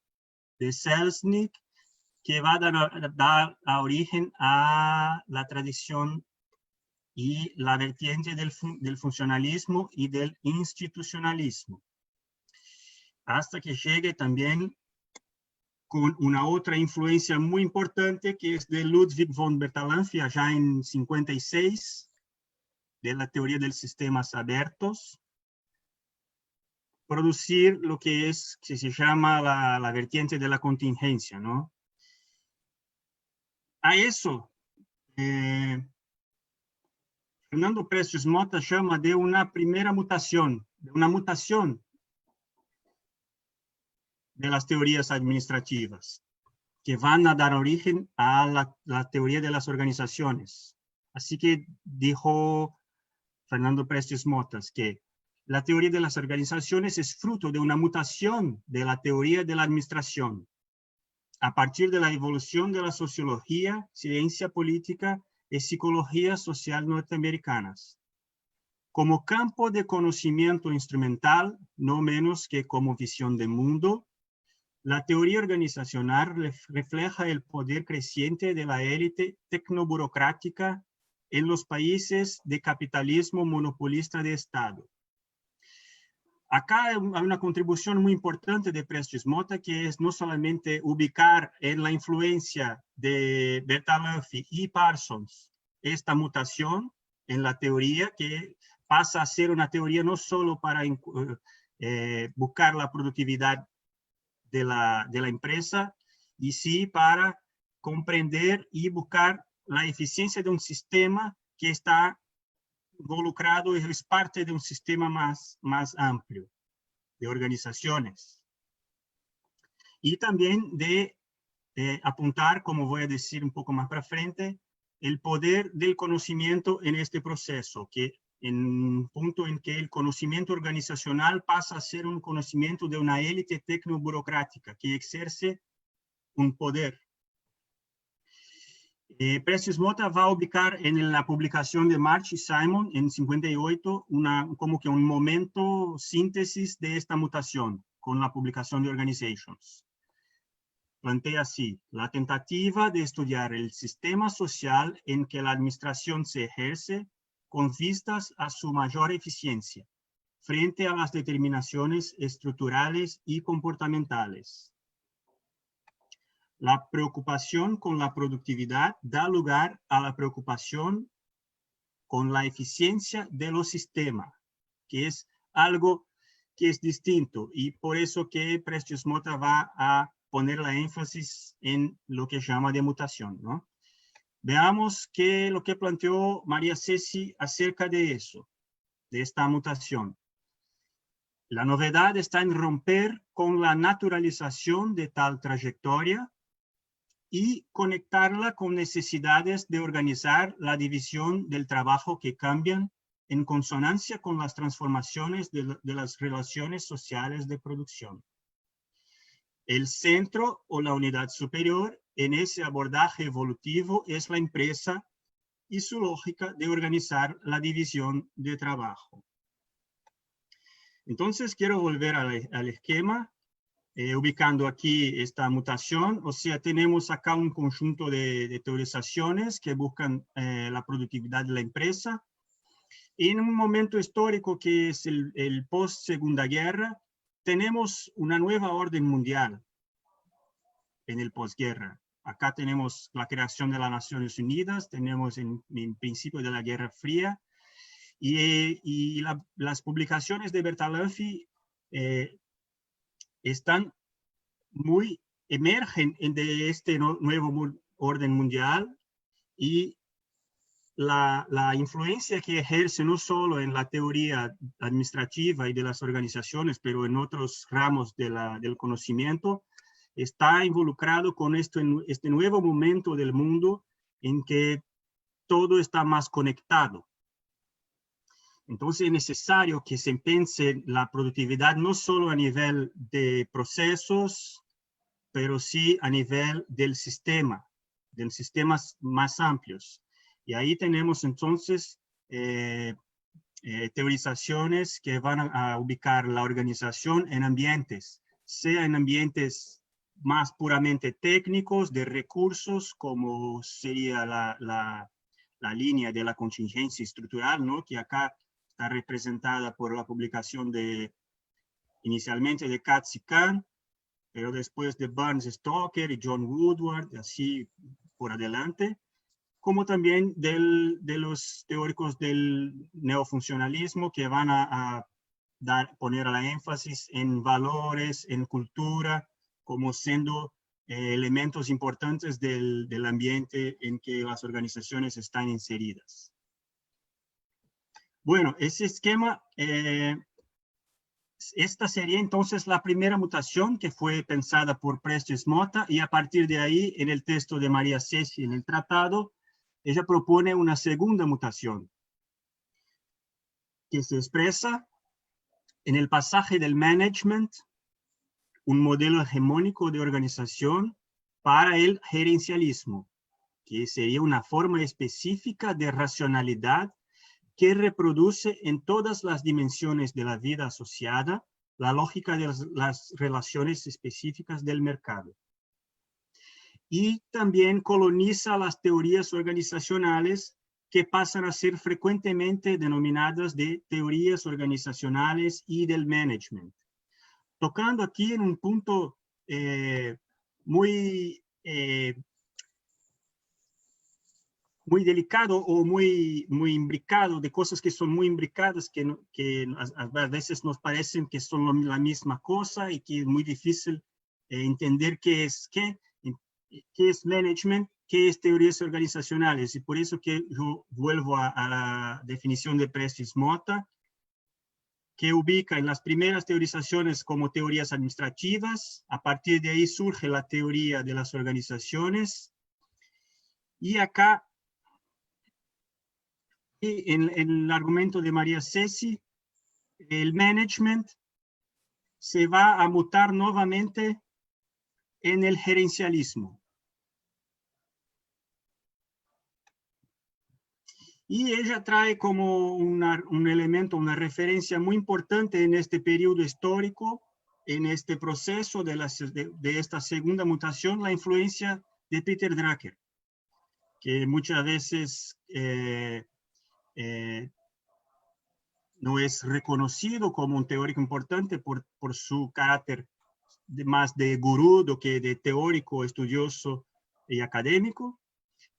de Selznick, que va a dar origen a la tradición y la vertiente del funcionalismo y del institucionalismo, hasta que llegue también con una otra influencia muy importante que es de Ludwig von Bertalanffy, allá en 56, de la teoría de sistemas abiertos, producir lo que se llama la vertiente de la contingencia, ¿no? A eso, Fernando Prestes Mota llama de una primera mutación, de una mutación de las teorías administrativas, que van a dar origen a la teoría de las organizaciones. Así que dijo Fernando Prestes Mota que la teoría de las organizaciones es fruto de una mutación de la teoría de la administración, a partir de la evolución de la sociología, ciencia política y psicología social norteamericanas, como campo de conocimiento instrumental, no menos que como visión de mundo. La teoría organizacional refleja el poder creciente de la élite tecnoburocrática en los países de capitalismo monopolista de Estado. Acá hay una contribución muy importante de Prestes Mota, que es no solamente ubicar en la influencia de Bertalanffy y Parsons esta mutación en la teoría, que pasa a ser una teoría no solo para buscar la productividad de la empresa, y sí para comprender y buscar la eficiencia de un sistema que está involucrado y es parte de un sistema más amplio de organizaciones. Y también de apuntar, como voy a decir un poco más para frente, el poder del conocimiento en este proceso, que en un punto en que el conocimiento organizacional pasa a ser un conocimiento de una élite tecnoburocrática que ejerce un poder. Prestes Mota va a ubicar en la publicación de March y Simon en 58 como que un momento síntesis de esta mutación con la publicación de Organizations. Plantea así: la tentativa de estudiar el sistema social en que la administración se ejerce con vistas a su mayor eficiencia frente a las determinaciones estructurales y comportamentales. La preocupación con la productividad da lugar a la preocupación con la eficiencia de los sistemas, que es algo que es distinto, y por eso que Prestes Mota va a poner la énfasis en lo que llama de mutación, ¿no? Veamos lo que planteó María Ceci acerca de eso, de esta mutación. La novedad está en romper con la naturalización de tal trayectoria y conectarla con necesidades de organizar la división del trabajo que cambian en consonancia con las transformaciones de las relaciones sociales de producción. El centro o la unidad superior en ese abordaje evolutivo es la empresa y su lógica de organizar la división de trabajo. Entonces, quiero volver al esquema, ubicando aquí esta mutación. O sea, tenemos acá un conjunto de teorizaciones que buscan la productividad de la empresa. Y en un momento histórico que es el post-Segunda Guerra, tenemos una nueva orden mundial en el posguerra. Acá tenemos la creación de las Naciones Unidas, tenemos el principio de la Guerra Fría, y las publicaciones de Bertalanffy emergen de este nuevo orden mundial, y la influencia que ejerce no solo en la teoría administrativa y de las organizaciones, pero en otros ramos del conocimiento, está involucrado con este nuevo momento del mundo en que todo está más conectado. Entonces es necesario que se piense la productividad no solo a nivel de procesos, pero sí a nivel del sistema, de sistemas más amplios. Y ahí tenemos entonces teorizaciones que van a ubicar la organización en ambientes, sea en ambientes más puramente técnicos, de recursos, como sería la línea de la contingencia estructural, ¿no? Que acá está representada por la publicación inicialmente de Katz y Kahn, pero después de Barnes Stoker y John Woodward, así por adelante, como también de los teóricos del neofuncionalismo, que van a poner la énfasis en valores, en cultura, como siendo elementos importantes del ambiente en que las organizaciones están inseridas. Bueno, ese esquema, esta sería entonces la primera mutación que fue pensada por Prestes Motta, y a partir de ahí, en el texto de María Ceci en el tratado, ella propone una segunda mutación que se expresa en el pasaje del management, un modelo hegemónico de organización, para el gerencialismo, que sería una forma específica de racionalidad que reproduce en todas las dimensiones de la vida asociada la lógica de las relaciones específicas del mercado. Y también coloniza las teorías organizacionales, que pasan a ser frecuentemente denominadas de teorías organizacionales y del management. Tocando aquí en un punto muy delicado o muy imbricado, de cosas que son muy imbricadas, que a veces nos parecen que son la misma cosa y que es muy difícil entender qué es management, qué es teorías organizacionales. Y por eso que yo vuelvo a la definición de Prestes Motta, que ubica en las primeras teorizaciones como teorías administrativas. A partir de ahí surge la teoría de las organizaciones. Y acá, en el argumento de María Ceci, el management se va a mutar nuevamente en el gerencialismo. Y ella trae como un elemento, una referencia muy importante en este periodo histórico, en este proceso de esta segunda mutación, la influencia de Peter Drucker, que muchas veces no es reconocido como un teórico importante por su carácter más de gurú que de teórico, estudioso y académico,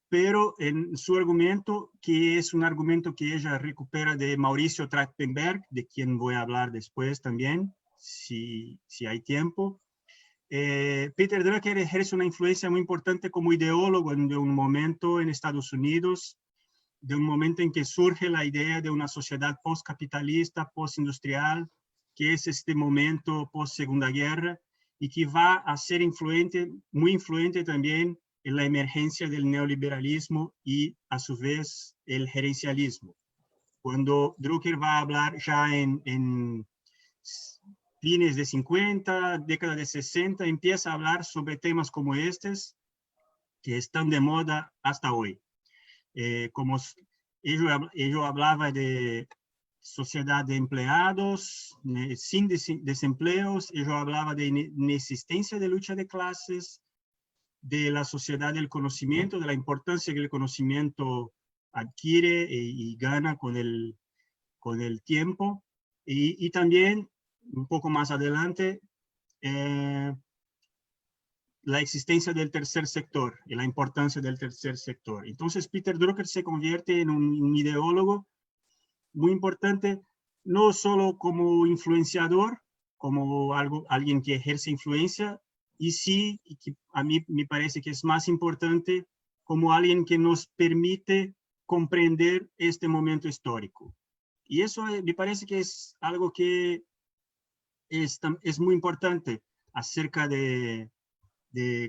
pero en su argumento, que es un argumento que ella recupera de Mauricio Trachtenberg, de quien voy a hablar después también, si hay tiempo, Peter Drucker ejerce una influencia muy importante como ideólogo de un momento en Estados Unidos, de un momento en que surge la idea de una sociedad postcapitalista, postindustrial, que es este momento post-Segunda Guerra, y que va a ser muy influente también en la emergencia del neoliberalismo y, a su vez, el gerencialismo. Cuando Drucker va a hablar ya en fines de 50, década de 60, empieza a hablar sobre temas como estos, que están de moda hasta hoy. Como ello hablaba de sociedad de empleados, sin desempleos. Yo hablaba de inexistencia de lucha de clases, de la sociedad del conocimiento, de la importancia que el conocimiento adquiere y gana con el tiempo. Y también, un poco más adelante, la existencia del tercer sector y la importancia del tercer sector. Entonces, Peter Drucker se convierte en un ideólogo muy importante, no solo como influenciador, como alguien que ejerce influencia, y sí, que a mí me parece que es más importante, como alguien que nos permite comprender este momento histórico. Y eso me parece que es algo que es muy importante acerca de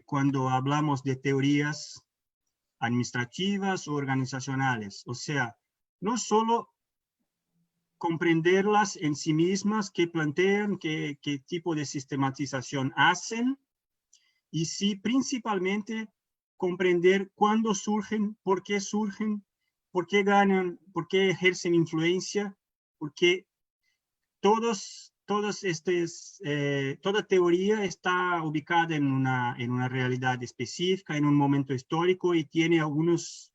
cuando hablamos de teorías administrativas o organizacionales. O sea, no solo comprenderlas en sí mismas, qué plantean, qué tipo de sistematización hacen, y sí principalmente comprender cuándo surgen, por qué ganan, por qué ejercen influencia, porque toda teoría está ubicada en una realidad específica, en un momento histórico, y tiene algunos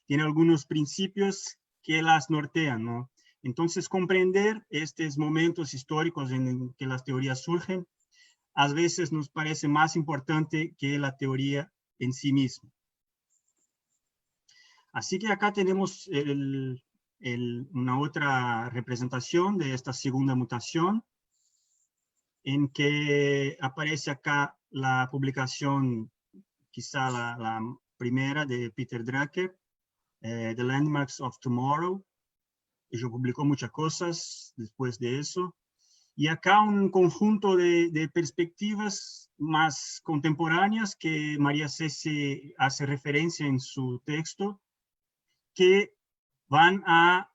tiene algunos principios que las nortean, ¿no? Entonces, comprender estos momentos históricos en que las teorías surgen, a veces nos parece más importante que la teoría en sí misma. Así que acá tenemos una otra representación de esta segunda mutación, en que aparece acá la publicación, quizá la primera de Peter Drucker, The Landmarks of Tomorrow. Ella publicó muchas cosas después de eso. Y acá un conjunto de perspectivas más contemporáneas que María Ceci hace referencia en su texto, que van a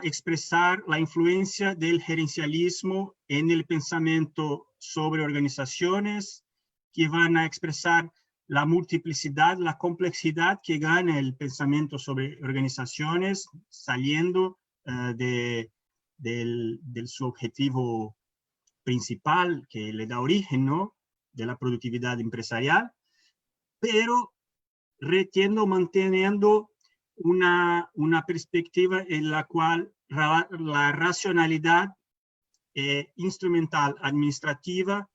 expresar la influencia del gerencialismo en el pensamiento sobre organizaciones, que van a expresar la multiplicidad, la complejidad que gana el pensamiento sobre organizaciones, saliendo de su objetivo principal que le da origen, ¿no?, de la productividad empresarial, pero manteniendo una perspectiva en la cual la racionalidad instrumental administrativa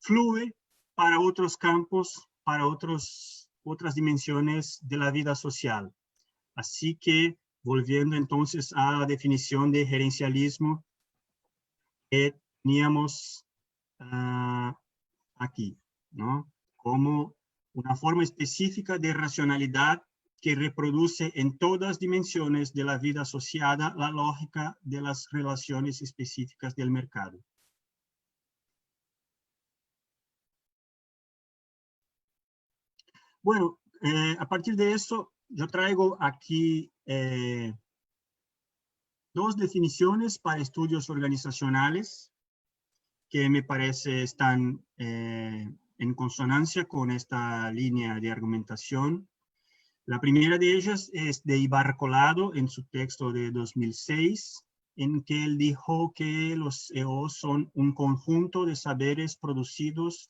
fluye para otros campos, para otras dimensiones de la vida social. Así que, volviendo entonces a la definición de gerencialismo que teníamos aquí, ¿no?, como una forma específica de racionalidad que reproduce en todas dimensiones de la vida asociada la lógica de las relaciones específicas del mercado. Bueno, a partir de eso, yo traigo aquí dos definiciones para estudios organizacionales que me parece están en consonancia con esta línea de argumentación. La primera de ellas es de Ibarra Collado en su texto de 2006, en que él dijo que los EO son un conjunto de saberes producidos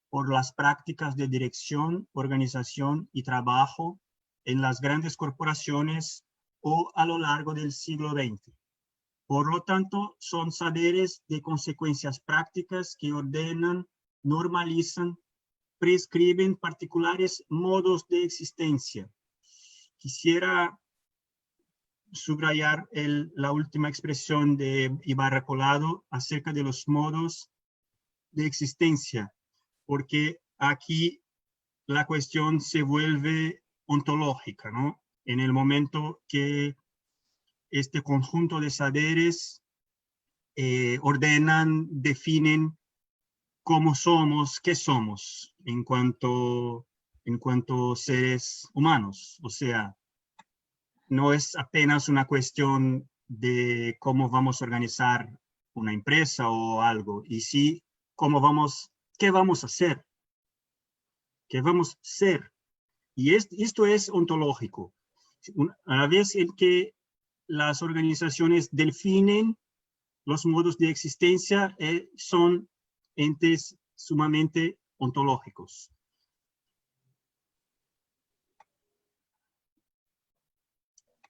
por las prácticas de dirección, organización y trabajo en las grandes corporaciones o a lo largo del siglo XX. Por lo tanto, son saberes de consecuencias prácticas que ordenan, normalizan, prescriben particulares modos de existencia. Quisiera subrayar la última expresión de Ibarra Collado acerca de los modos de existencia, porque aquí la cuestión se vuelve ontológica, ¿no? En el momento que este conjunto de saberes ordenan, definen cómo somos, qué somos en cuanto seres humanos. O sea, no es apenas una cuestión de cómo vamos a organizar una empresa o algo, y sí qué vamos a hacer, qué vamos a ser. Y esto es ontológico. A la vez en que las organizaciones definen los modos de existencia, son entes sumamente ontológicos.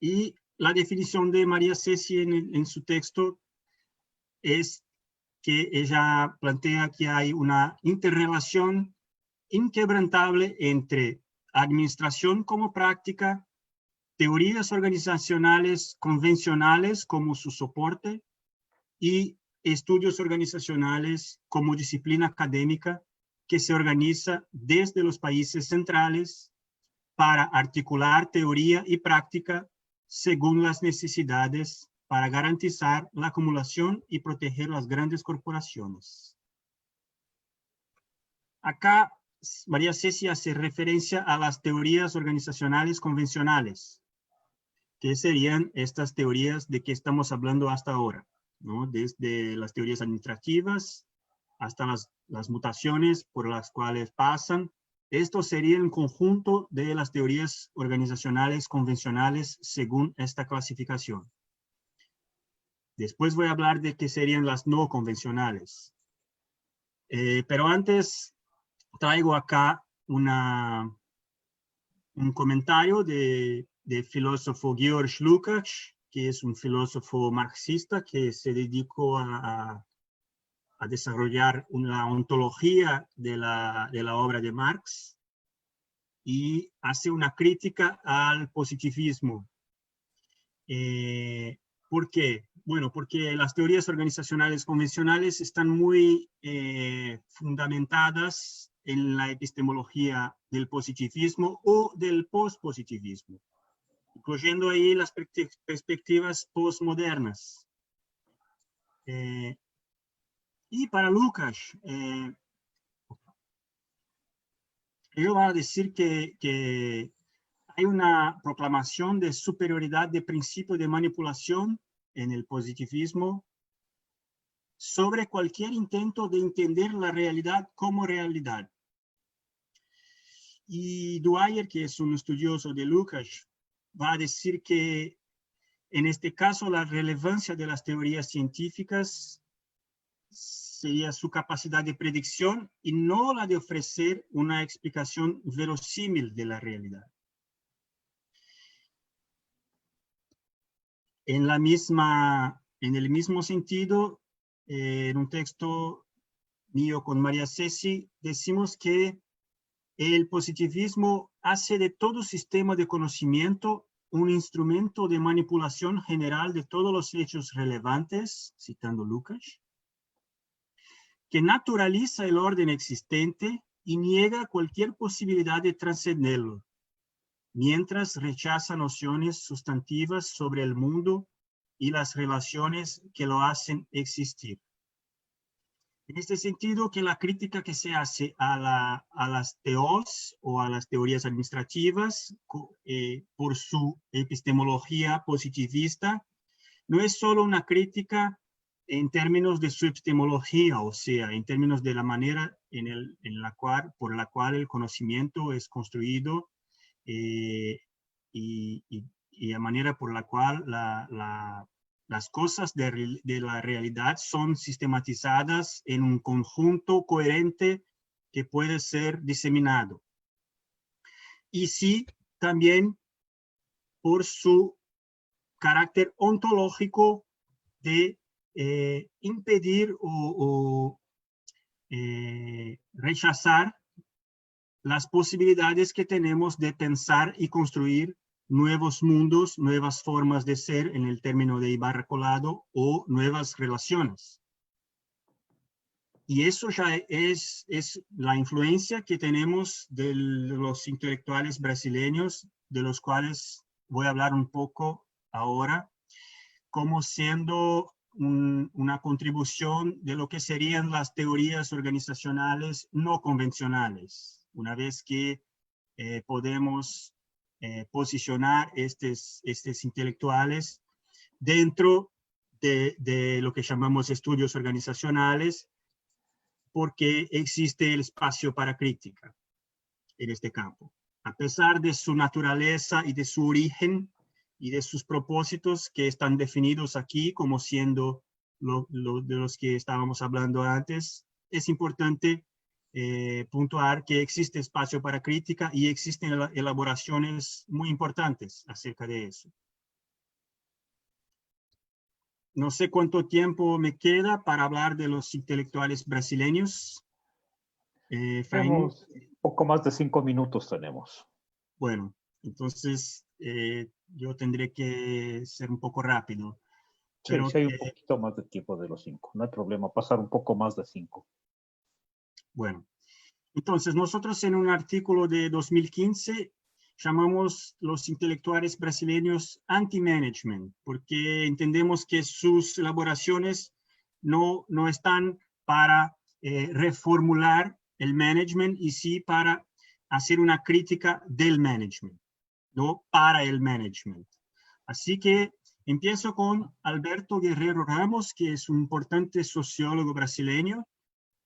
Y la definición de María Ceci en su texto es que ella plantea que hay una interrelación inquebrantable entre administración como práctica, teorías organizacionales convencionales como su soporte y estudios organizacionales como disciplina académica que se organiza desde los países centrales para articular teoría y práctica según las necesidades para garantizar la acumulación y proteger las grandes corporaciones. Acá María Ceci hace referencia a las teorías organizacionales convencionales, que serían estas teorías de que estamos hablando hasta ahora, ¿no? Desde las teorías administrativas hasta las mutaciones por las cuales pasan. Esto sería el conjunto de las teorías organizacionales convencionales según esta clasificación. Después voy a hablar de qué serían las no convencionales. Pero antes traigo acá un comentario del filósofo Georg Lukács, que es un filósofo marxista que se dedicó a desarrollar una ontología de la obra de Marx y hace una crítica al positivismo. ¿Por qué? Bueno, porque las teorías organizacionales convencionales están muy fundamentadas en la epistemología del positivismo o del pospositivismo, incluyendo ahí las perspectivas postmodernas. Y para Lukács, él va a decir que hay una proclamación de superioridad de principio de manipulación en el positivismo sobre cualquier intento de entender la realidad como realidad. Y Dwyer, que es un estudioso de Lukács, va a decir que en este caso la relevancia de las teorías científicas sería su capacidad de predicción y no la de ofrecer una explicación verosímil de la realidad. En el mismo sentido, en un texto mío con María Ceci, decimos que el positivismo hace de todo sistema de conocimiento un instrumento de manipulación general de todos los hechos relevantes, citando Lukács, que naturaliza el orden existente y niega cualquier posibilidad de trascenderlo, mientras rechaza nociones sustantivas sobre el mundo y las relaciones que lo hacen existir. En este sentido, que la crítica que se hace a las teos o a las teorías administrativas por su epistemología positivista no es solo una crítica en términos de su epistemología, o sea, en términos de la manera por la cual el conocimiento es construido y la manera por la cual las cosas de la realidad son sistematizadas en un conjunto coherente que puede ser diseminado. Y sí, también por su carácter ontológico de impedir o rechazar las posibilidades que tenemos de pensar y construir nuevos mundos, nuevas formas de ser en el término de Ibarra Collado o nuevas relaciones. Y eso ya es la influencia que tenemos de los intelectuales brasileños, de los cuales voy a hablar un poco ahora, como siendo una contribución de lo que serían las teorías organizacionales no convencionales, una vez que podemos posicionar estos intelectuales dentro de lo que llamamos estudios organizacionales, porque existe el espacio para crítica en este campo. A pesar de su naturaleza y de su origen, y de sus propósitos que están definidos aquí como siendo de los que estábamos hablando antes. Es importante puntuar que existe espacio para crítica y existen elaboraciones muy importantes acerca de eso. No sé cuánto tiempo me queda para hablar de los intelectuales brasileños. Tenemos poco más de 5 minutos tenemos. Bueno, entonces yo tendré que ser un poco rápido. Sí, Pero sí hay un poquito más de tiempo de los 5. No hay problema, pasar un poco más de 5. Bueno, entonces nosotros en un artículo de 2015 llamamos los intelectuales brasileños anti-management, porque entendemos que sus elaboraciones no están para reformular el management y sí para hacer una crítica del management, no para el management. Así que empiezo con Alberto Guerrero Ramos, que es un importante sociólogo brasileño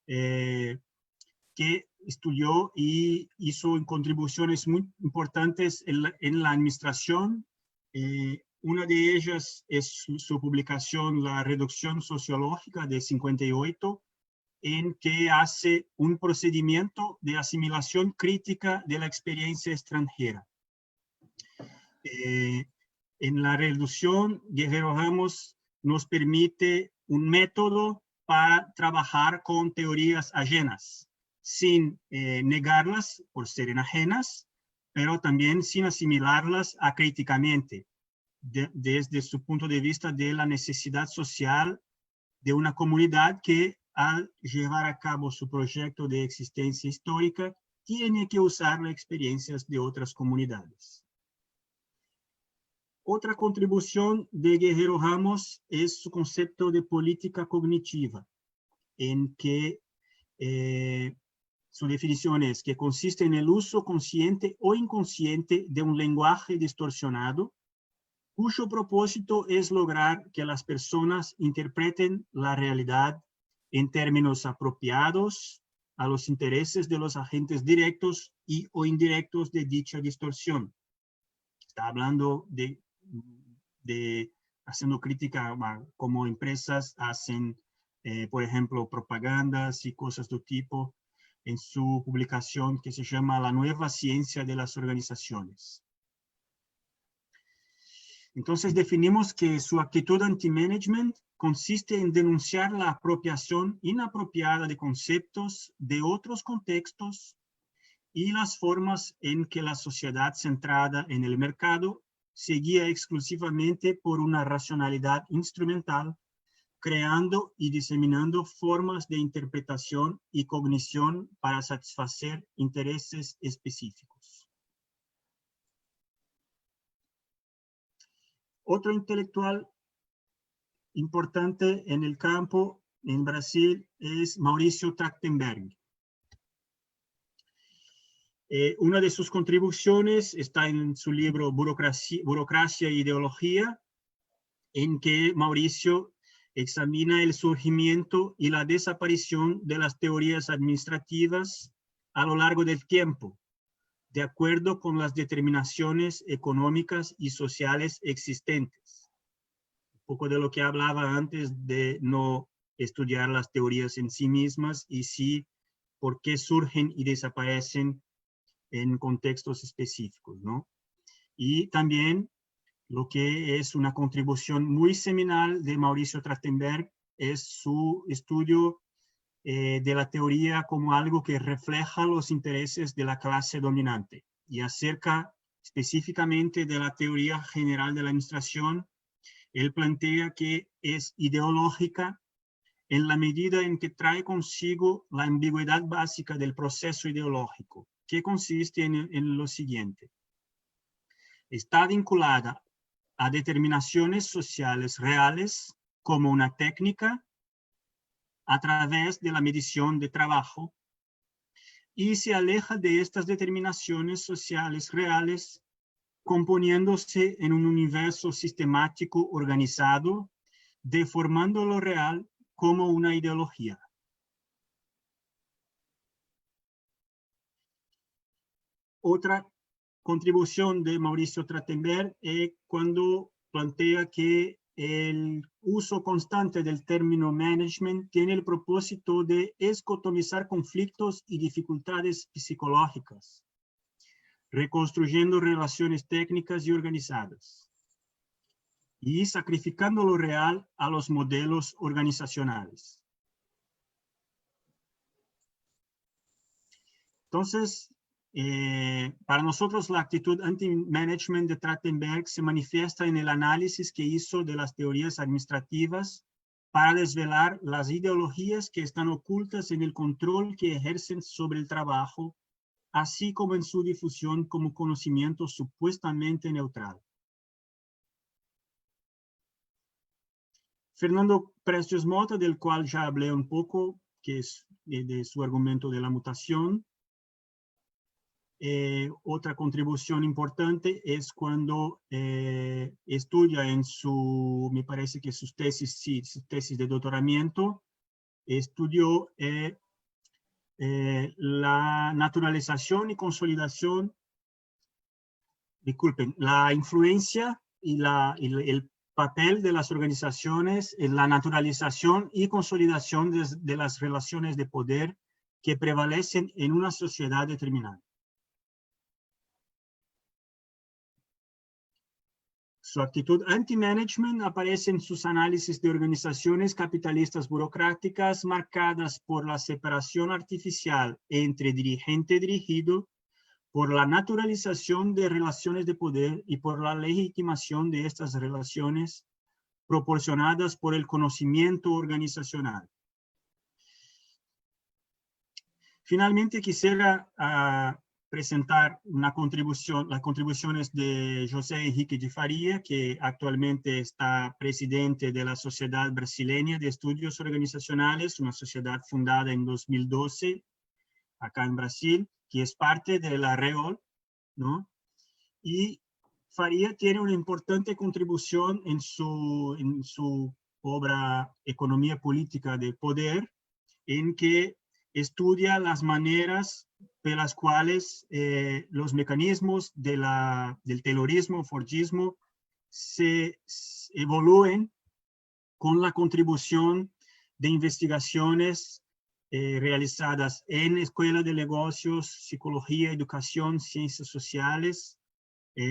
que estudió y hizo contribuciones muy importantes en la administración. Una de ellas es su publicación La Reducción Sociológica de 58, en que hace un procedimiento de asimilación crítica de la experiencia extranjera. En la reducción, Guerrero Ramos nos permite un método para trabajar con teorías ajenas, sin negarlas por ser ajenas, pero también sin asimilarlas acríticamente, desde su punto de vista de la necesidad social de una comunidad que, al llevar a cabo su proyecto de existencia histórica, tiene que usar las experiencias de otras comunidades. Otra contribución de Guerrero Ramos es su concepto de política cognitiva, en que su definición es que consiste en el uso consciente o inconsciente de un lenguaje distorsionado, cuyo propósito es lograr que las personas interpreten la realidad en términos apropiados a los intereses de los agentes directos y o indirectos de dicha distorsión. Está hablando de haciendo crítica a cómo empresas hacen, por ejemplo, propagandas y cosas de tipo en su publicación que se llama La Nueva Ciencia de las Organizaciones. Entonces definimos que su actitud anti-management consiste en denunciar la apropiación inapropiada de conceptos de otros contextos y las formas en que la sociedad centrada en el mercado se guía exclusivamente por una racionalidad instrumental, creando y diseminando formas de interpretación y cognición para satisfacer intereses específicos. Otro intelectual importante en el campo en Brasil es Maurício Trachtenberg. Una de sus contribuciones está en su libro Burocracia e Ideología, en que Mauricio examina el surgimiento y la desaparición de las teorías administrativas a lo largo del tiempo, de acuerdo con las determinaciones económicas y sociales existentes. Un poco de lo que hablaba antes de no estudiar las teorías en sí mismas y sí por qué surgen y desaparecen en contextos específicos, ¿no? Y también lo que es una contribución muy seminal de Maurício Trachtenberg es su estudio de la teoría como algo que refleja los intereses de la clase dominante. Y acerca específicamente de la teoría general de la administración, él plantea que es ideológica en la medida en que trae consigo la ambigüedad básica del proceso ideológico, que consiste en lo siguiente. Está vinculada a determinaciones sociales reales como una técnica a través de la medición de trabajo y se aleja de estas determinaciones sociales reales componiéndose en un universo sistemático organizado, deformando lo real como una ideología. Otra contribución de Mauricio Trachtenberg cuando plantea que el uso constante del término management tiene el propósito de escotomizar conflictos y dificultades psicológicas, reconstruyendo relaciones técnicas y organizadas, y sacrificando lo real a los modelos organizacionales. Entonces, para nosotros la actitud anti-management de Trachtenberg se manifiesta en el análisis que hizo de las teorías administrativas para desvelar las ideologías que están ocultas en el control que ejercen sobre el trabajo, así como en su difusión como conocimiento supuestamente neutral. Fernando Precios Mota, del cual ya hablé un poco, que es de su argumento de la mutación. Otra contribución importante es cuando estudia en su, me parece que sus tesis, sí, sus tesis de doctoramiento, estudió la naturalización y consolidación, disculpen, la influencia y el papel de las organizaciones en la naturalización y consolidación de las relaciones de poder que prevalecen en una sociedad determinada. Su actitud anti-management aparece en sus análisis de organizaciones capitalistas burocráticas marcadas por la separación artificial entre dirigente y dirigido, por la naturalización de relaciones de poder y por la legitimación de estas relaciones proporcionadas por el conocimiento organizacional. Finalmente quisiera presentar las contribuciones de José Henrique de Faria, que actualmente está presidente de la Sociedad Brasileña de Estudios Organizacionales, una sociedad fundada en 2012, acá en Brasil, que es parte de la REOL, ¿no? Y Faria tiene una importante contribución en su obra Economía Política del Poder, en que estudia las maneras de las cuales los mecanismos del taylorismo, fordismo, se evolúen con la contribución de investigaciones realizadas en Escuela de Negocios, Psicología, Educación, Ciencias Sociales,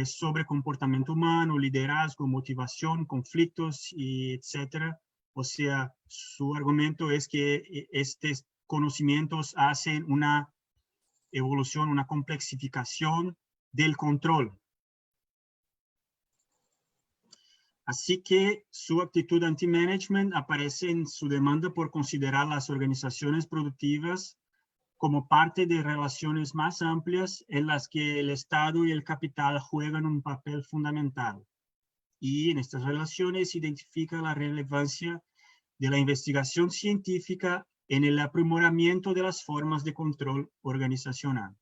sobre comportamiento humano, liderazgo, motivación, conflictos, y etcétera. O sea, su argumento es que estos conocimientos hacen una evolución, una complexificación del control. Así que su actitud anti-management aparece en su demanda por considerar las organizaciones productivas como parte de relaciones más amplias en las que el Estado y el capital juegan un papel fundamental. Y en estas relaciones identifica la relevancia de la investigación científica en el aprimoramiento de las formas de control organizacional.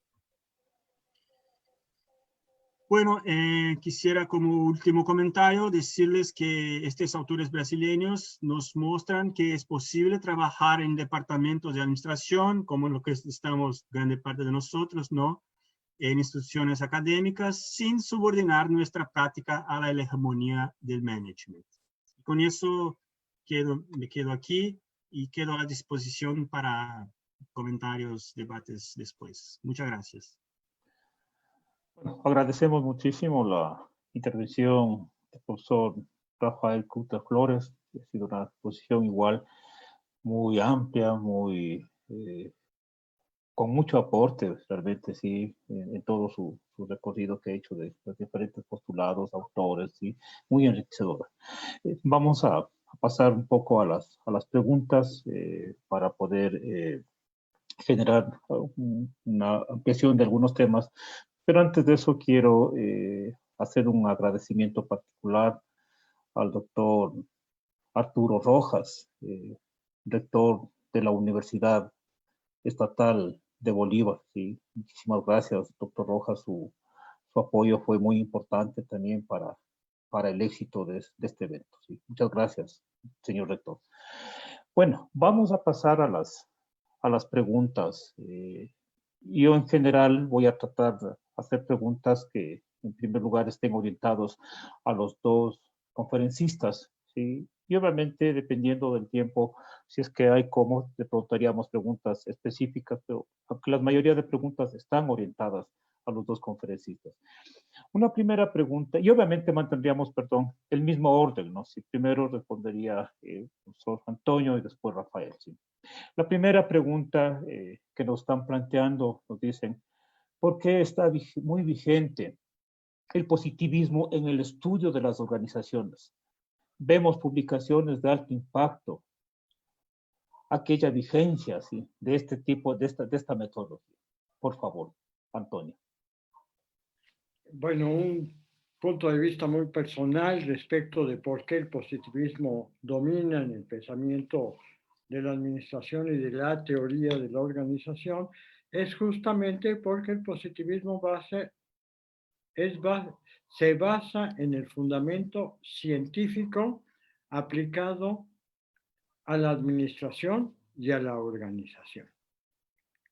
Bueno, quisiera como último comentario decirles que estos autores brasileños nos muestran que es posible trabajar en departamentos de administración, como lo que estamos grande parte de nosotros, ¿no? En instituciones académicas, sin subordinar nuestra práctica a la hegemonía del management. Con eso me quedo aquí y quedo a la disposición para comentarios, debates después. Muchas gracias. Bueno, agradecemos muchísimo la intervención del profesor Rafael Couto Flores. Ha sido una exposición igual muy amplia, muy con mucho aporte, realmente, sí, en todo su recorrido que ha hecho de los diferentes postulados, autores, sí, muy enriquecedora. Vamos a pasar un poco a las preguntas para poder generar una ampliación de algunos temas. Pero antes de eso quiero hacer un agradecimiento particular al doctor Arturo Rojas, rector de la Universidad Estatal de Bolívar. ¿Sí? Muchísimas gracias, doctor Rojas. Su apoyo fue muy importante también para el éxito de este evento. ¿Sí? Muchas gracias, señor rector. Bueno, vamos a pasar a las preguntas. Yo en general voy a tratar hacer preguntas que en primer lugar estén orientados a los dos conferencistas, ¿sí? Y obviamente, dependiendo del tiempo, si es que hay como, le preguntaríamos preguntas específicas, pero aunque la mayoría de preguntas están orientadas a los dos conferencistas. Una primera pregunta, y obviamente mantendríamos, perdón, el mismo orden, ¿no? Si primero respondería el profesor Antonio y después Rafael, ¿sí? La primera pregunta que nos están planteando, nos dicen, ¿por qué está muy vigente el positivismo en el estudio de las organizaciones? Vemos publicaciones de alto impacto, aquella vigencia, ¿sí? De este tipo, de esta metodología. Por favor, Antonio. Bueno, un punto de vista muy personal respecto de por qué el positivismo domina en el pensamiento de la administración y de la teoría de la organización, es justamente porque el positivismo se basa en el fundamento científico aplicado a la administración y a la organización.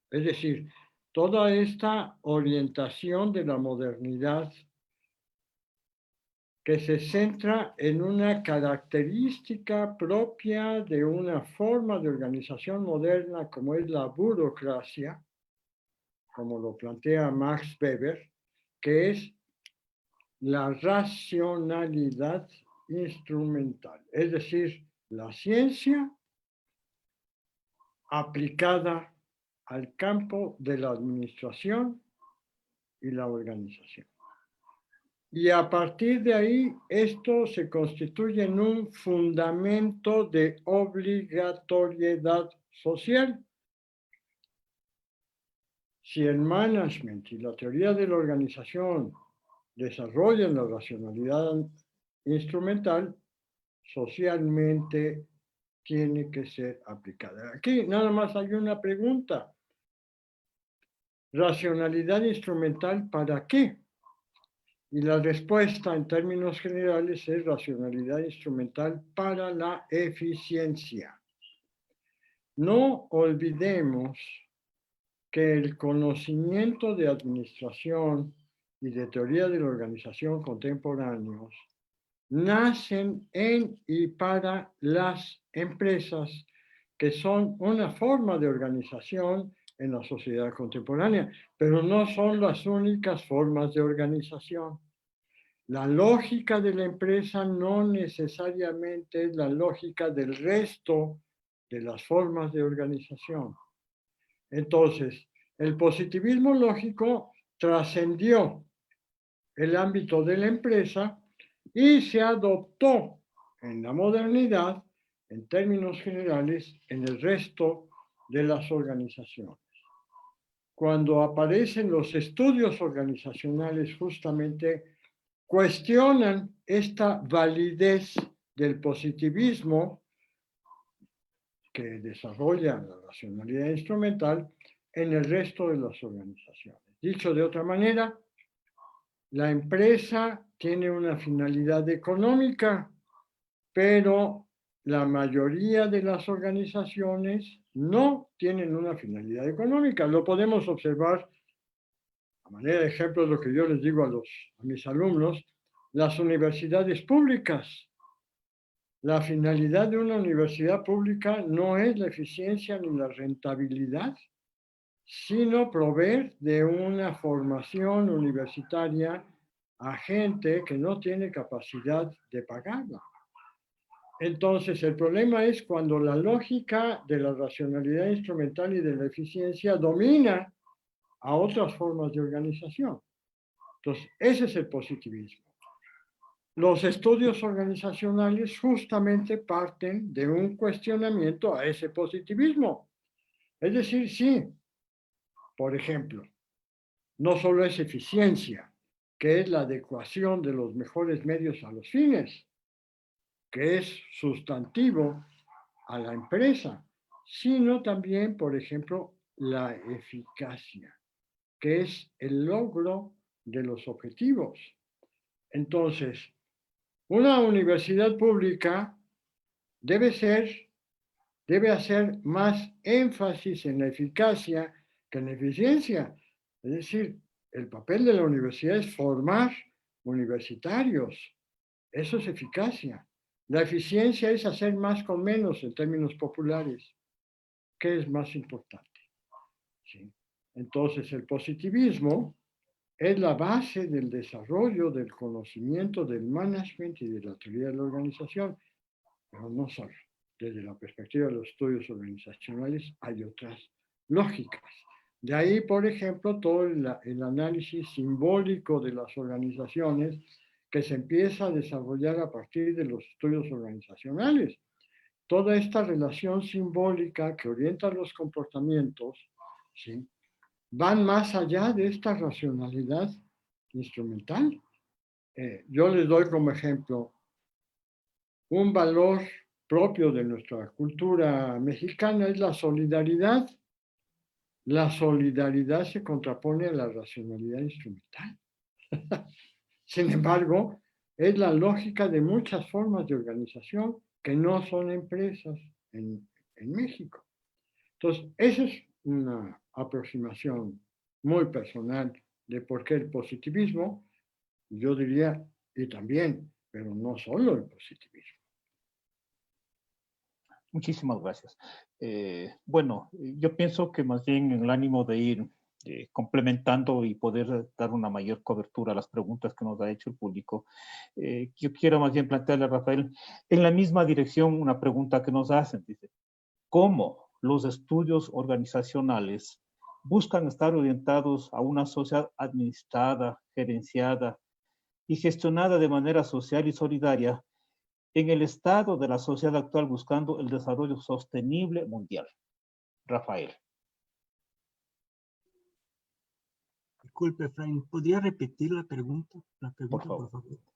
Es decir, toda esta orientación de la modernidad que se centra en una característica propia de una forma de organización moderna como es la burocracia, como lo plantea Max Weber, que es la racionalidad instrumental, es decir, la ciencia aplicada al campo de la administración y la organización. Y a partir de ahí, esto se constituye en un fundamento de obligatoriedad social. Si el management y la teoría de la organización desarrollan la racionalidad instrumental, socialmente tiene que ser aplicada. Aquí nada más hay una pregunta. ¿Racionalidad instrumental para qué? Y la respuesta en términos generales es racionalidad instrumental para la eficiencia. No olvidemos que el conocimiento de administración y de teoría de la organización contemporáneos nacen en y para las empresas, que son una forma de organización en la sociedad contemporánea, pero no son las únicas formas de organización. La lógica de la empresa no necesariamente es la lógica del resto de las formas de organización. Entonces, el positivismo lógico trascendió el ámbito de la empresa y se adoptó en la modernidad, en términos generales, en el resto de las organizaciones. Cuando aparecen los estudios organizacionales, justamente cuestionan esta validez del positivismo que desarrolla la racionalidad instrumental en el resto de las organizaciones. Dicho de otra manera, la empresa tiene una finalidad económica, pero la mayoría de las organizaciones no tienen una finalidad económica. Lo podemos observar a manera de ejemplo lo que yo les digo a mis alumnos, las universidades públicas. La finalidad de una universidad pública no es la eficiencia ni la rentabilidad, sino proveer de una formación universitaria a gente que no tiene capacidad de pagarla. Entonces, el problema es cuando la lógica de la racionalidad instrumental y de la eficiencia domina a otras formas de organización. Entonces, ese es el positivismo. Los estudios organizacionales justamente parten de un cuestionamiento a ese positivismo. Es decir, sí, por ejemplo, no solo es eficiencia, que es la adecuación de los mejores medios a los fines, que es sustantivo a la empresa, sino también, por ejemplo, la eficacia, que es el logro de los objetivos. Entonces, una universidad pública debe hacer más énfasis en la eficacia que en la eficiencia. Es decir, El papel de la universidad es formar universitarios. Eso es eficacia. La eficiencia es hacer más con menos en términos populares. ¿Qué es más importante? ¿Sí? Entonces, el positivismo es la base del desarrollo del conocimiento del management y de la teoría de la organización, pero no solo. Desde la perspectiva de los estudios organizacionales hay otras lógicas. De ahí, por ejemplo, todo el análisis simbólico de las organizaciones que se empieza a desarrollar a partir de los estudios organizacionales. Toda esta relación simbólica que orienta los comportamientos, ¿sí?, van más allá de esta racionalidad instrumental. Yo les doy como ejemplo un valor propio de nuestra cultura mexicana, es la solidaridad. La solidaridad se contrapone a la racionalidad instrumental. Sin embargo, es la lógica de muchas formas de organización que no son empresas en México. Entonces, esa es una aproximación muy personal de por qué el positivismo, yo diría, y también, pero no solo el positivismo. Muchísimas gracias. Bueno, yo pienso que más bien en el ánimo de ir complementando y poder dar una mayor cobertura a las preguntas que nos ha hecho el público, yo quiero más bien plantearle a Rafael en la misma dirección una pregunta que nos hacen. Dice, ¿cómo los estudios organizacionales buscan estar orientados a una sociedad administrada, gerenciada y gestionada de manera social y solidaria en el estado de la sociedad actual buscando el desarrollo sostenible mundial? Rafael. Disculpe, Efraín, ¿podría repetir la pregunta? Por favor,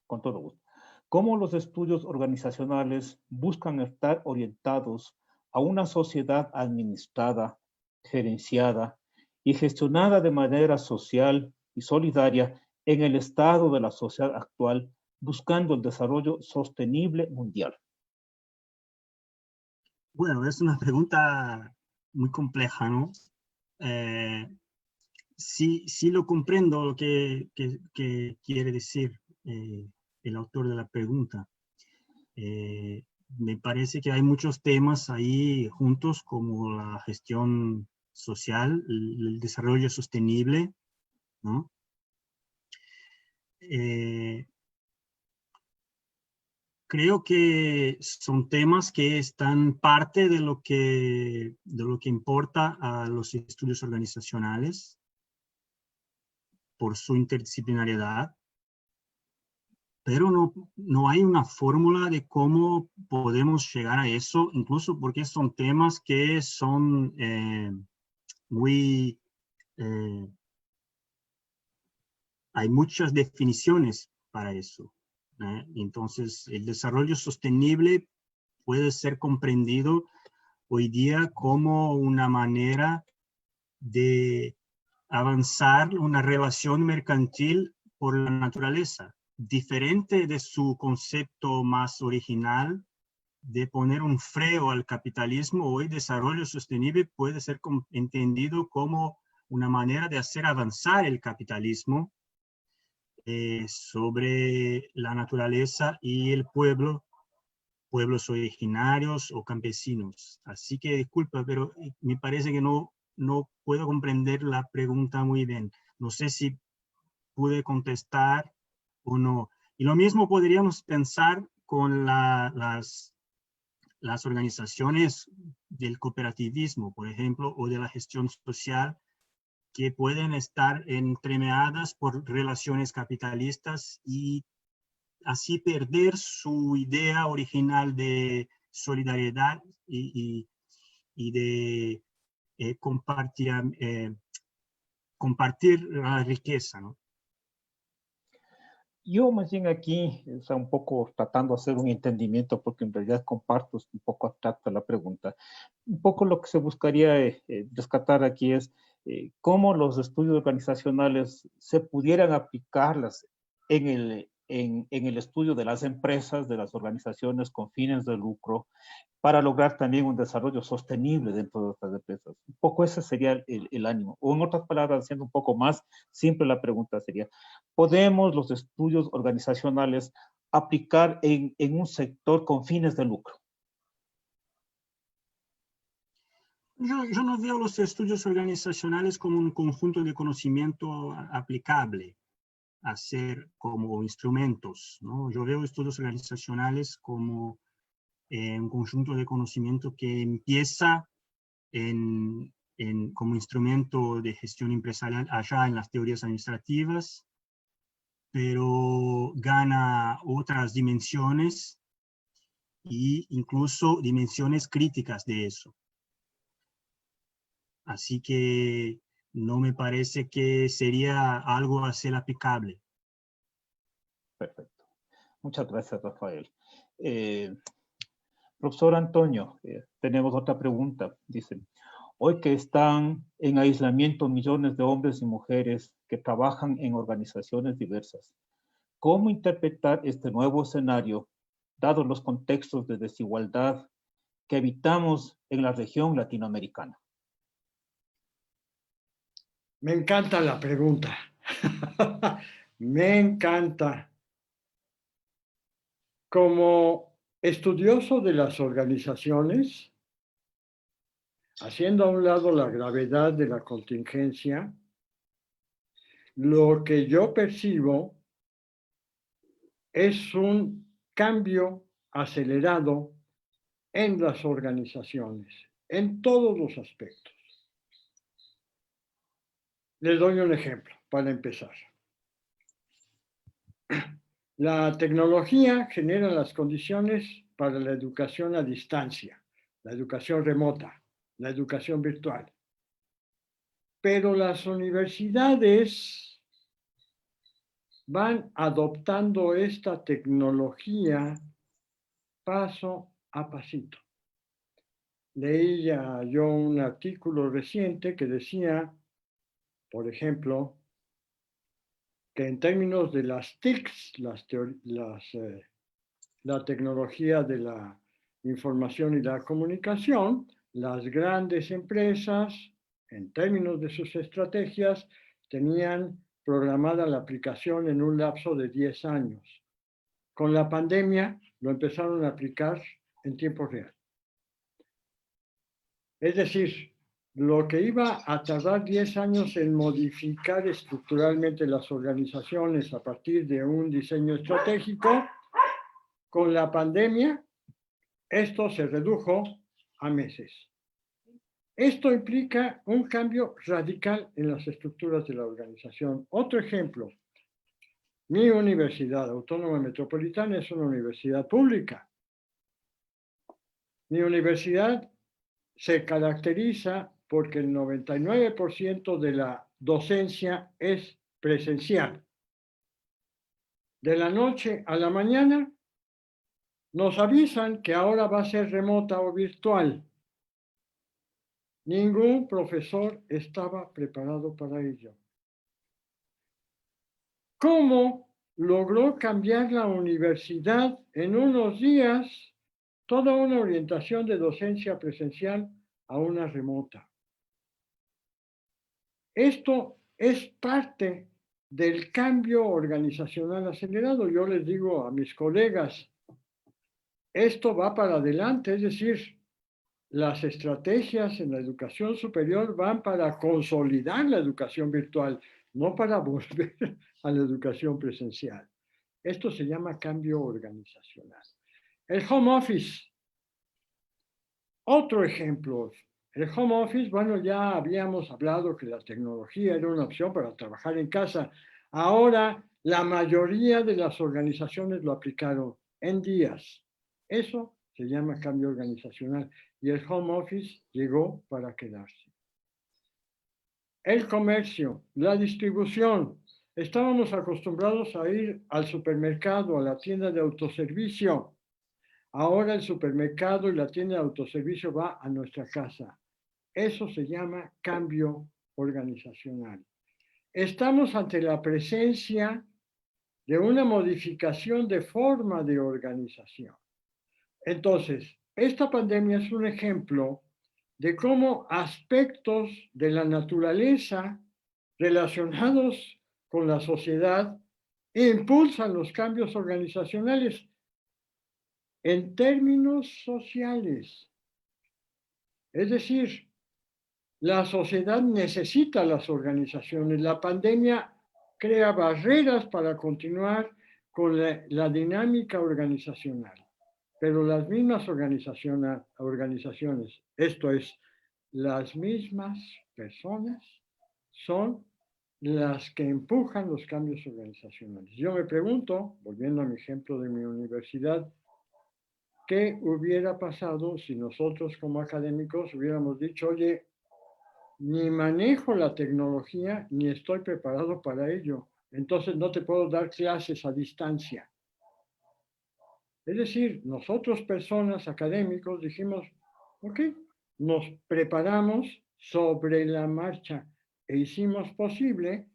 con todo gusto. ¿Cómo los estudios organizacionales buscan estar orientados a una sociedad administrada, gerenciada y gestionada de manera social y solidaria en el estado de la sociedad actual, buscando el desarrollo sostenible mundial? Bueno, es una pregunta muy compleja, ¿no? Sí lo comprendo lo que quiere decir el autor de la pregunta. Me parece que hay muchos temas ahí juntos, como la gestión social, el desarrollo sostenible, ¿no? Creo que son temas que están parte de lo que importa a los estudios organizacionales por su interdisciplinariedad, pero no hay una fórmula de cómo podemos llegar a eso, incluso porque son temas que son hay muchas definiciones para eso. Entonces, el desarrollo sostenible puede ser comprendido hoy día como una manera de avanzar una relación mercantil por la naturaleza, diferente de su concepto más original de poner un freno al capitalismo. Hoy desarrollo sostenible puede ser entendido como una manera de hacer avanzar el capitalismo sobre la naturaleza y el pueblos originarios o campesinos. Así que disculpa, pero me parece que no puedo comprender la pregunta muy bien. No sé si pude contestar o no. Y lo mismo podríamos pensar con las organizaciones del cooperativismo, por ejemplo, o de la gestión social, que pueden estar entremeadas por relaciones capitalistas y así perder su idea original de solidaridad y de compartir la riqueza, ¿no? Yo más bien aquí, o sea, un poco tratando de hacer un entendimiento, porque en realidad comparto, es un poco abstracta la pregunta. Un poco lo que se buscaría rescatar aquí es cómo los estudios organizacionales se pudieran aplicarlas en en el estudio de las empresas, de las organizaciones con fines de lucro, para lograr también un desarrollo sostenible dentro de estas empresas. Un poco ese sería el ánimo. O en otras palabras, siendo un poco más simple la pregunta sería, ¿podemos los estudios organizacionales aplicar en un sector con fines de lucro? Yo no veo los estudios organizacionales como un conjunto de conocimiento aplicable a ser como instrumentos, ¿no? Yo veo estudios organizacionales como un conjunto de conocimiento que empieza como instrumento de gestión empresarial allá en las teorías administrativas, pero gana otras dimensiones e incluso dimensiones críticas de eso. Así que no me parece que sería algo a ser aplicable. Perfecto. Muchas gracias, Rafael. Profesor Antonio, tenemos otra pregunta. Dice, hoy que están en aislamiento millones de hombres y mujeres que trabajan en organizaciones diversas, ¿cómo interpretar este nuevo escenario, dados los contextos de desigualdad que habitamos en la región latinoamericana? Me encanta la pregunta. Me encanta. Como estudioso de las organizaciones, haciendo a un lado la gravedad de la contingencia, lo que yo percibo es un cambio acelerado en las organizaciones, en todos los aspectos. Les doy un ejemplo para empezar. La tecnología genera las condiciones para la educación a distancia, la educación remota, la educación virtual. Pero las universidades van adoptando esta tecnología paso a pasito. Leía yo un artículo reciente que decía, por ejemplo, que en términos de las TICs, la tecnología de la información y la comunicación, las grandes empresas, en términos de sus estrategias, tenían programada la aplicación en un lapso de 10 años. Con la pandemia lo empezaron a aplicar en tiempo real. Es decir, lo que iba a tardar 10 años en modificar estructuralmente las organizaciones a partir de un diseño estratégico, con la pandemia, esto se redujo a meses. Esto implica un cambio radical en las estructuras de la organización. Otro ejemplo, mi Universidad Autónoma Metropolitana es una universidad pública. Mi universidad se caracteriza porque el 99% de la docencia es presencial. De la noche a la mañana nos avisan que ahora va a ser remota o virtual. Ningún profesor estaba preparado para ello. ¿Cómo logró cambiar la universidad en unos días toda una orientación de docencia presencial a una remota? Esto es parte del cambio organizacional acelerado. Yo les digo a mis colegas, esto va para adelante, es decir, las estrategias en la educación superior van para consolidar la educación virtual, no para volver a la educación presencial. Esto se llama cambio organizacional. El home office. Otro ejemplo. El home office, bueno, ya habíamos hablado que la tecnología era una opción para trabajar en casa. Ahora, la mayoría de las organizaciones lo aplicaron en días. Eso se llama cambio organizacional y el home office llegó para quedarse. El comercio, la distribución. Estábamos acostumbrados a ir al supermercado, a la tienda de autoservicio. Ahora el supermercado y la tienda de autoservicio va a nuestra casa. Eso se llama cambio organizacional. Estamos ante la presencia de una modificación de forma de organización. Entonces, esta pandemia es un ejemplo de cómo aspectos de la naturaleza relacionados con la sociedad impulsan los cambios organizacionales en términos sociales. Es decir, la sociedad necesita las organizaciones. La pandemia crea barreras para continuar con la dinámica organizacional. Pero las mismas organizaciones, esto es, las mismas personas, son las que empujan los cambios organizacionales. Yo me pregunto, volviendo a mi ejemplo de mi universidad, ¿qué hubiera pasado si nosotros como académicos hubiéramos dicho, oye, ni manejo la tecnología, ni estoy preparado para ello, entonces no te puedo dar clases a distancia? Es decir, nosotros personas académicos dijimos, ok, nos preparamos sobre la marcha e hicimos posible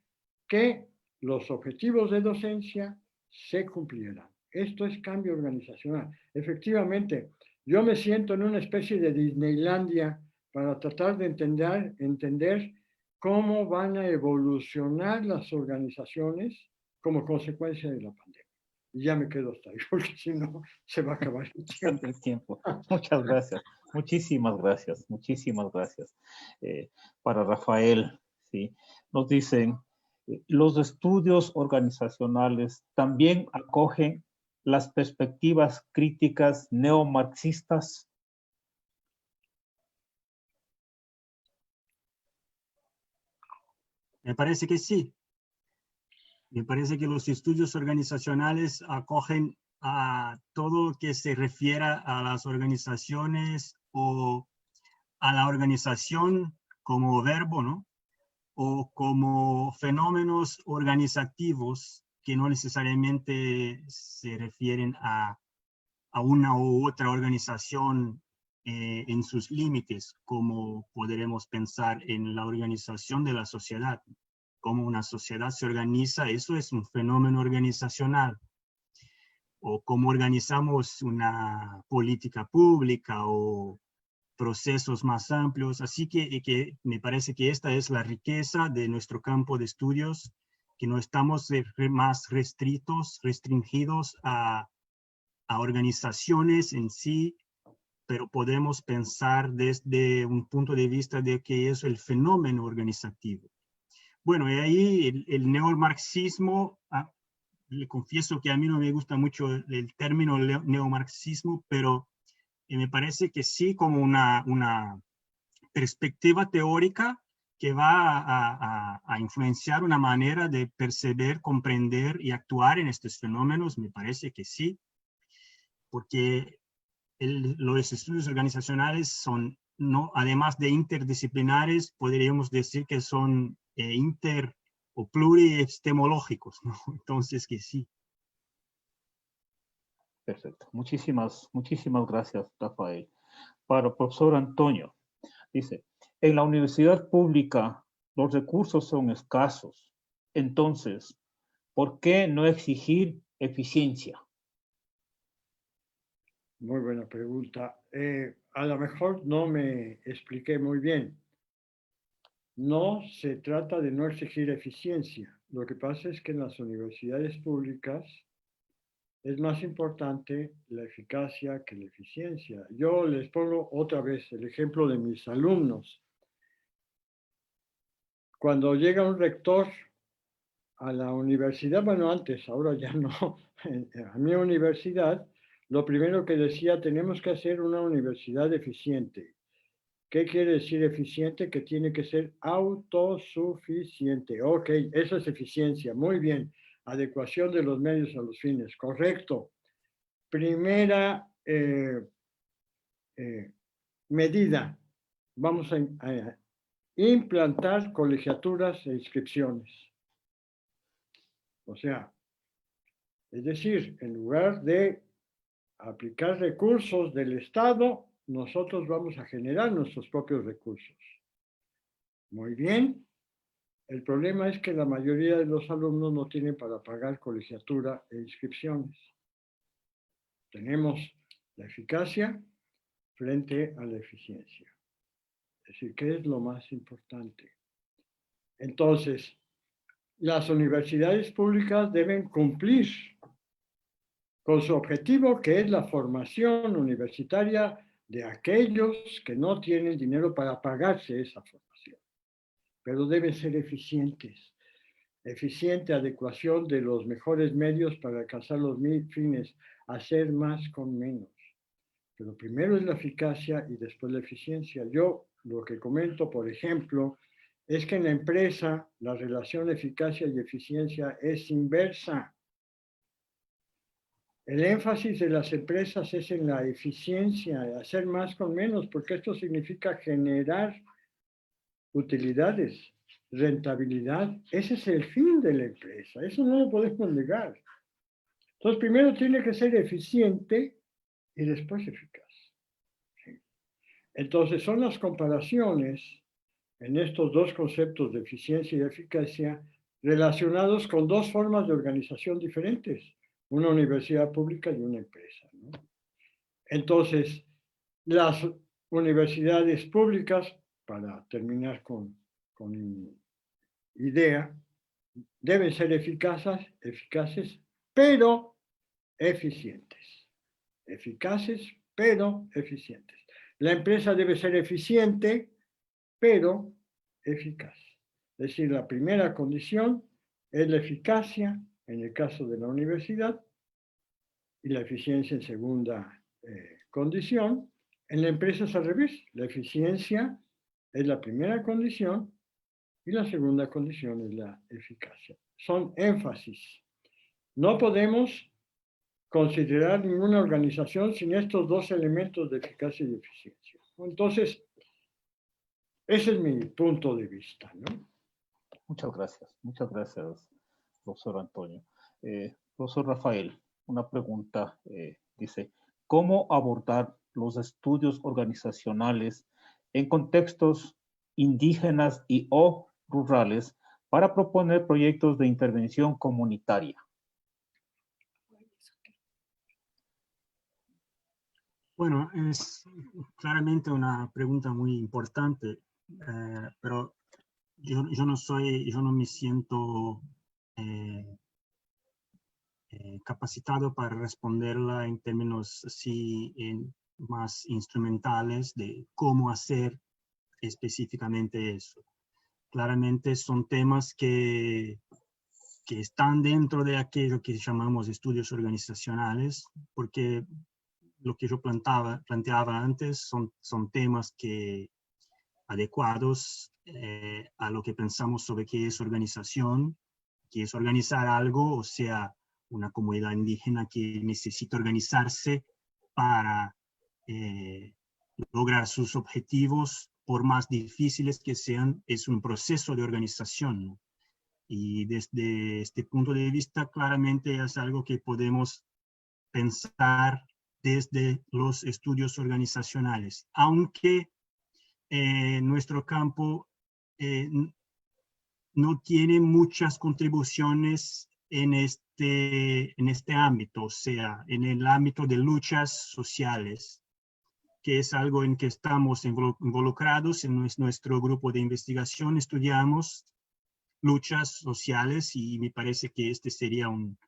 que los objetivos de docencia se cumplieran. Esto es cambio organizacional. Efectivamente, yo me siento en una especie de Disneylandia para tratar de entender cómo van a evolucionar las organizaciones como consecuencia de la pandemia. Y ya me quedo hasta ahí, porque si no, se va a acabar el tiempo. El tiempo. Muchas gracias. Muchísimas gracias. Muchísimas gracias. Para Rafael, ¿sí? Nos dicen, los estudios organizacionales también acogen las perspectivas críticas neomarxistas. Me parece que sí. Me parece que los estudios organizacionales acogen a todo que se refiera a las organizaciones o a la organización como verbo, ¿no? O como fenómenos organizativos que no necesariamente se refieren a una u otra organización en sus límites, como podremos pensar en la organización de la sociedad. Cómo una sociedad se organiza, eso es un fenómeno organizacional. O cómo organizamos una política pública o procesos más amplios. Así que me parece que esta es la riqueza de nuestro campo de estudios, que no estamos más restringidos a organizaciones en sí, pero podemos pensar desde un punto de vista de que es el fenómeno organizativo. Bueno, y ahí el neomarxismo, le confieso que a mí no me gusta mucho el término neomarxismo, pero me parece que sí como una perspectiva teórica que va a influenciar una manera de percibir, comprender y actuar en estos fenómenos. Me parece que sí, porque los estudios organizacionales son, no, además de interdisciplinares, podríamos decir que son inter o pluriepistemológicos, ¿no? Entonces que sí. Perfecto. Muchísimas gracias, Rafael. Para el profesor Antonio, dice, en la universidad pública los recursos son escasos. Entonces, ¿por qué no exigir eficiencia? Muy buena pregunta. A lo mejor no me expliqué muy bien. No se trata de no exigir eficiencia. Lo que pasa es que en las universidades públicas es más importante la eficacia que la eficiencia. Yo les pongo otra vez el ejemplo de mis alumnos. Cuando llega un rector a la universidad, bueno, antes, ahora ya no, a mi universidad, lo primero que decía, tenemos que hacer una universidad eficiente. ¿Qué quiere decir eficiente? Que tiene que ser autosuficiente. Ok, eso es eficiencia. Muy bien. Adecuación de los medios a los fines. Correcto. Primera medida. Vamos a implantar colegiaturas e inscripciones. O sea, es decir, en lugar de aplicar recursos del Estado, nosotros vamos a generar nuestros propios recursos. Muy bien. El problema es que la mayoría de los alumnos no tienen para pagar colegiatura e inscripciones. Tenemos la eficacia frente a la eficiencia. Es decir, ¿qué es lo más importante? Entonces, las universidades públicas deben cumplir con su objetivo, que es la formación universitaria de aquellos que no tienen dinero para pagarse esa formación. Pero deben ser eficientes. Eficiente adecuación de los mejores medios para alcanzar los fines, hacer más con menos. Pero primero es la eficacia y después la eficiencia. Yo lo que comento, por ejemplo, es que en la empresa la relación eficacia y eficiencia es inversa. El énfasis de las empresas es en la eficiencia, hacer más con menos, porque esto significa generar utilidades, rentabilidad. Ese es el fin de la empresa, eso no lo podemos negar. Entonces, primero tiene que ser eficiente y después eficaz. Entonces, son las comparaciones en estos dos conceptos de eficiencia y eficacia relacionados con dos formas de organización diferentes, una universidad pública y una empresa, ¿no? Entonces, las universidades públicas, para terminar con mi idea, deben ser eficaces, pero eficientes. Eficaces, pero eficientes. La empresa debe ser eficiente, pero eficaz. Es decir, la primera condición es la eficacia, en el caso de la universidad, y la eficiencia en segunda condición. En la empresa es al revés. La eficiencia es la primera condición y la segunda condición es la eficacia. Son énfasis. No podemos considerar ninguna organización sin estos dos elementos de eficacia y eficiencia. Entonces, ese es mi punto de vista, ¿no? Muchas gracias, profesor Antonio. Profesor Rafael, una pregunta, dice, ¿cómo abordar los estudios organizacionales en contextos indígenas y o rurales para proponer proyectos de intervención comunitaria? Bueno, es claramente una pregunta muy importante, pero yo no me siento capacitado para responderla en términos así más instrumentales de cómo hacer específicamente eso. Claramente son temas que están dentro de aquello que llamamos estudios organizacionales, porque lo que yo planteaba antes son temas adecuados a lo que pensamos sobre qué es organización, qué es organizar algo, o sea, una comunidad indígena que necesita organizarse para lograr sus objetivos, por más difíciles que sean, es un proceso de organización, ¿no? Y desde este punto de vista, claramente es algo que podemos pensar desde los estudios organizacionales, aunque nuestro campo no tiene muchas contribuciones en este ámbito, o sea, en el ámbito de luchas sociales, que es algo en que estamos involucrados. En nuestro grupo de investigación estudiamos luchas sociales y me parece que este sería un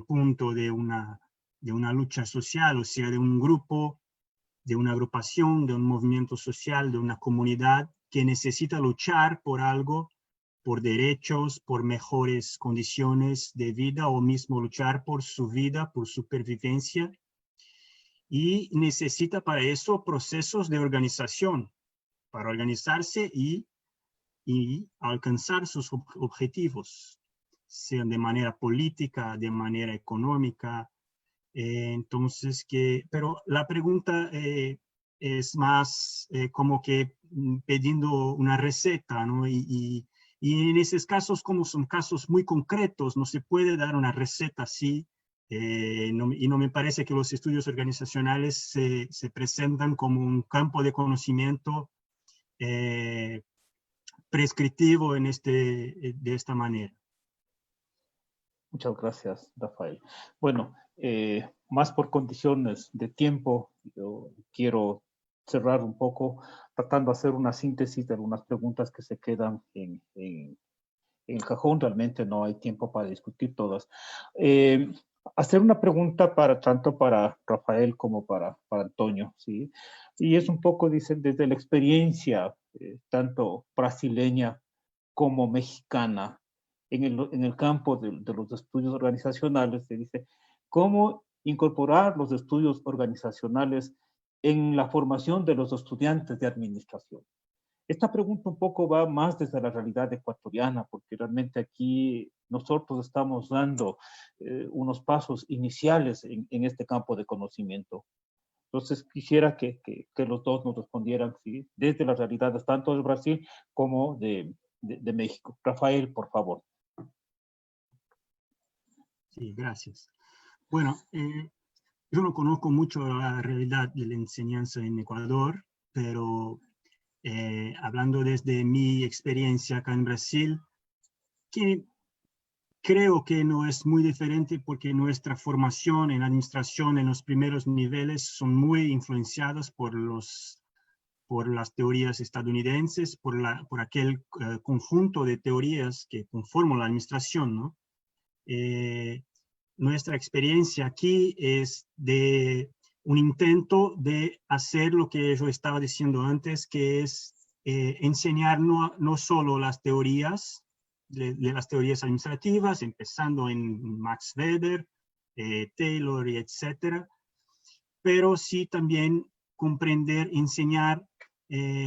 punto de una lucha social, o sea, de un grupo, de una agrupación, de un movimiento social, de una comunidad que necesita luchar por algo, por derechos, por mejores condiciones de vida o mismo luchar por su vida, por supervivencia. Y necesita para eso procesos de organización, para organizarse y alcanzar sus objetivos, sean de manera política, de manera económica. Entonces, pero la pregunta es más como que pidiendo una receta, ¿no? Y en esos casos, como son casos muy concretos, no se puede dar una receta así, y no me parece que los estudios organizacionales se presentan como un campo de conocimiento prescriptivo de esta manera. Muchas gracias, Rafael. Bueno, más por condiciones de tiempo, yo quiero cerrar un poco tratando de hacer una síntesis de algunas preguntas que se quedan en el cajón. Realmente no hay tiempo para discutir todas. Hacer una pregunta tanto para Rafael como para Antonio, ¿sí? Y es un poco, dicen, desde la experiencia tanto brasileña como mexicana en el campo de los estudios organizacionales. Se dice, ¿cómo incorporar los estudios organizacionales en la formación de los estudiantes de administración? Esta pregunta un poco va más desde la realidad ecuatoriana, porque realmente aquí nosotros estamos dando unos pasos iniciales en este campo de conocimiento. Entonces quisiera que los dos nos respondieran, ¿sí?, desde las realidades tanto de Brasil como de México. Rafael, por favor. Sí, gracias. Bueno, yo no conozco mucho la realidad de la enseñanza en Ecuador, pero hablando desde mi experiencia acá en Brasil, que creo que no es muy diferente porque nuestra formación en administración en los primeros niveles son muy influenciadas por las teorías estadounidenses, por aquel conjunto de teorías que conforman la administración, ¿no? Nuestra experiencia aquí es de un intento de hacer lo que yo estaba diciendo antes, que es enseñar no solo las teorías, de las teorías administrativas, empezando en Max Weber, Taylor, y etcétera, pero sí también comprender, enseñar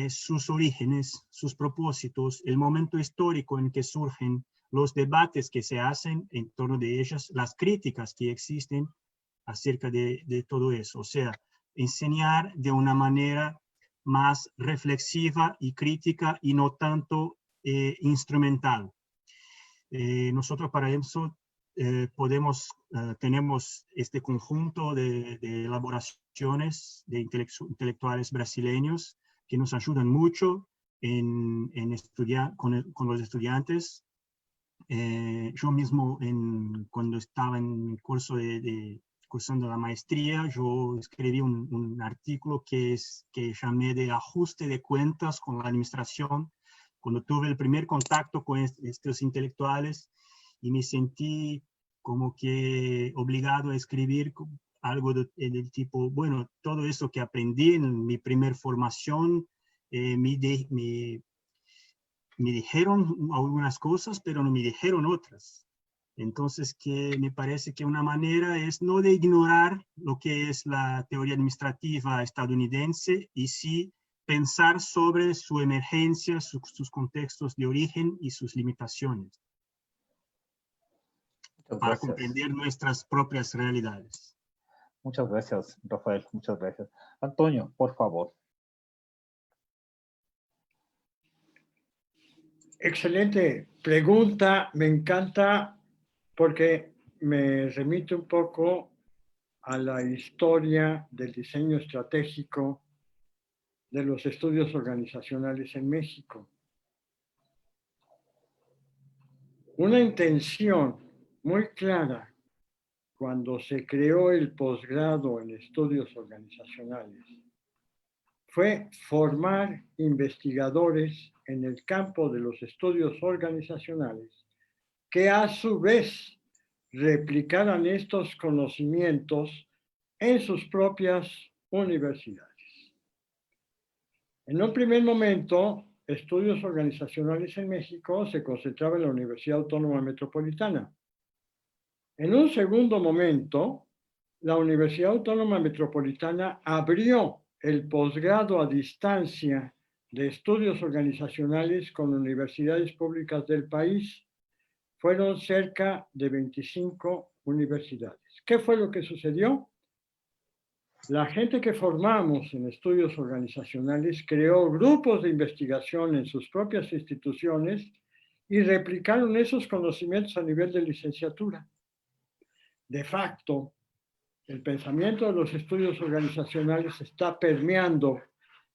sus orígenes, sus propósitos, el momento histórico en que surgen, los debates que se hacen en torno de ellas, las críticas que existen acerca de todo eso. O sea, enseñar de una manera más reflexiva y crítica y no tanto instrumental. Nosotros para eso tenemos este conjunto de elaboraciones de intelectuales brasileños que nos ayudan mucho en estudiar con los estudiantes. Yo mismo, cuando estaba en el curso cursando la maestría, yo escribí un artículo que llamé de ajuste de cuentas con la administración, cuando tuve el primer contacto con estos intelectuales, y me sentí como que obligado a escribir algo del tipo, bueno, todo eso que aprendí en mi primer formación, me dijeron algunas cosas, pero no me dijeron otras. Entonces, que me parece que una manera es no de ignorar lo que es la teoría administrativa estadounidense, y sí pensar sobre su emergencia, sus contextos de origen y sus limitaciones, para comprender nuestras propias realidades. Muchas gracias, Rafael. Muchas gracias. Antonio, por favor. Excelente pregunta, me encanta porque me remite un poco a la historia del diseño estratégico de los estudios organizacionales en México. Una intención muy clara cuando se creó el posgrado en estudios organizacionales fue formar investigadores en el campo de los estudios organizacionales que a su vez replicaran estos conocimientos en sus propias universidades. En un primer momento, estudios organizacionales en México se concentraba en la Universidad Autónoma Metropolitana. En un segundo momento, la Universidad Autónoma Metropolitana abrió el posgrado a distancia de estudios organizacionales con universidades públicas del país. Fueron cerca de 25 universidades. ¿Qué fue lo que sucedió? La gente que formamos en estudios organizacionales creó grupos de investigación en sus propias instituciones y replicaron esos conocimientos a nivel de licenciatura. De facto, el pensamiento de los estudios organizacionales está permeando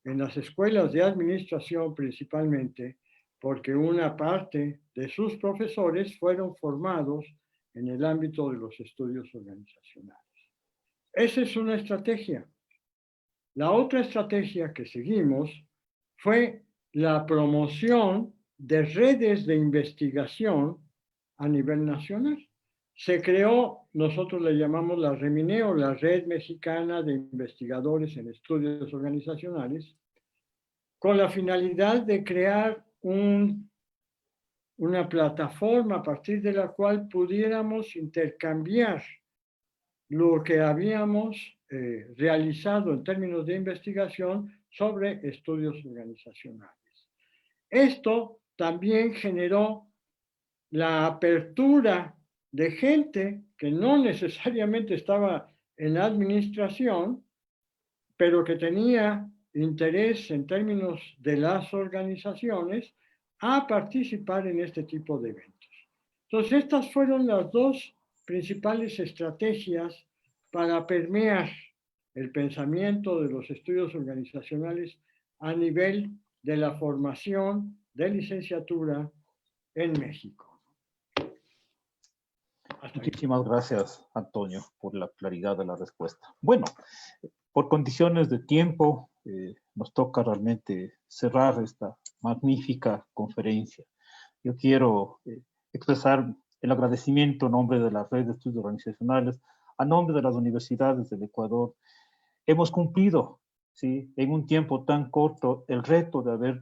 en las escuelas de administración principalmente, porque una parte de sus profesores fueron formados en el ámbito de los estudios organizacionales. Esa es una estrategia. La otra estrategia que seguimos fue la promoción de redes de investigación a nivel nacional. Se creó, nosotros le llamamos la REMINEO, la Red Mexicana de Investigadores en Estudios Organizacionales, con la finalidad de crear una plataforma a partir de la cual pudiéramos intercambiar lo que habíamos realizado en términos de investigación sobre estudios organizacionales. Esto también generó la apertura de gente que no necesariamente estaba en la administración, pero que tenía interés en términos de las organizaciones a participar en este tipo de eventos. Entonces, estas fueron las dos principales estrategias para permear el pensamiento de los estudios organizacionales a nivel de la formación de licenciatura en México. Muchísimas gracias, Antonio, por la claridad de la respuesta. Bueno, por condiciones de tiempo, nos toca realmente cerrar esta magnífica conferencia. Yo quiero expresar el agradecimiento en nombre de la Red de Estudios Organizacionales, a nombre de las universidades del Ecuador. Hemos cumplido, ¿sí?, en un tiempo tan corto el reto de haber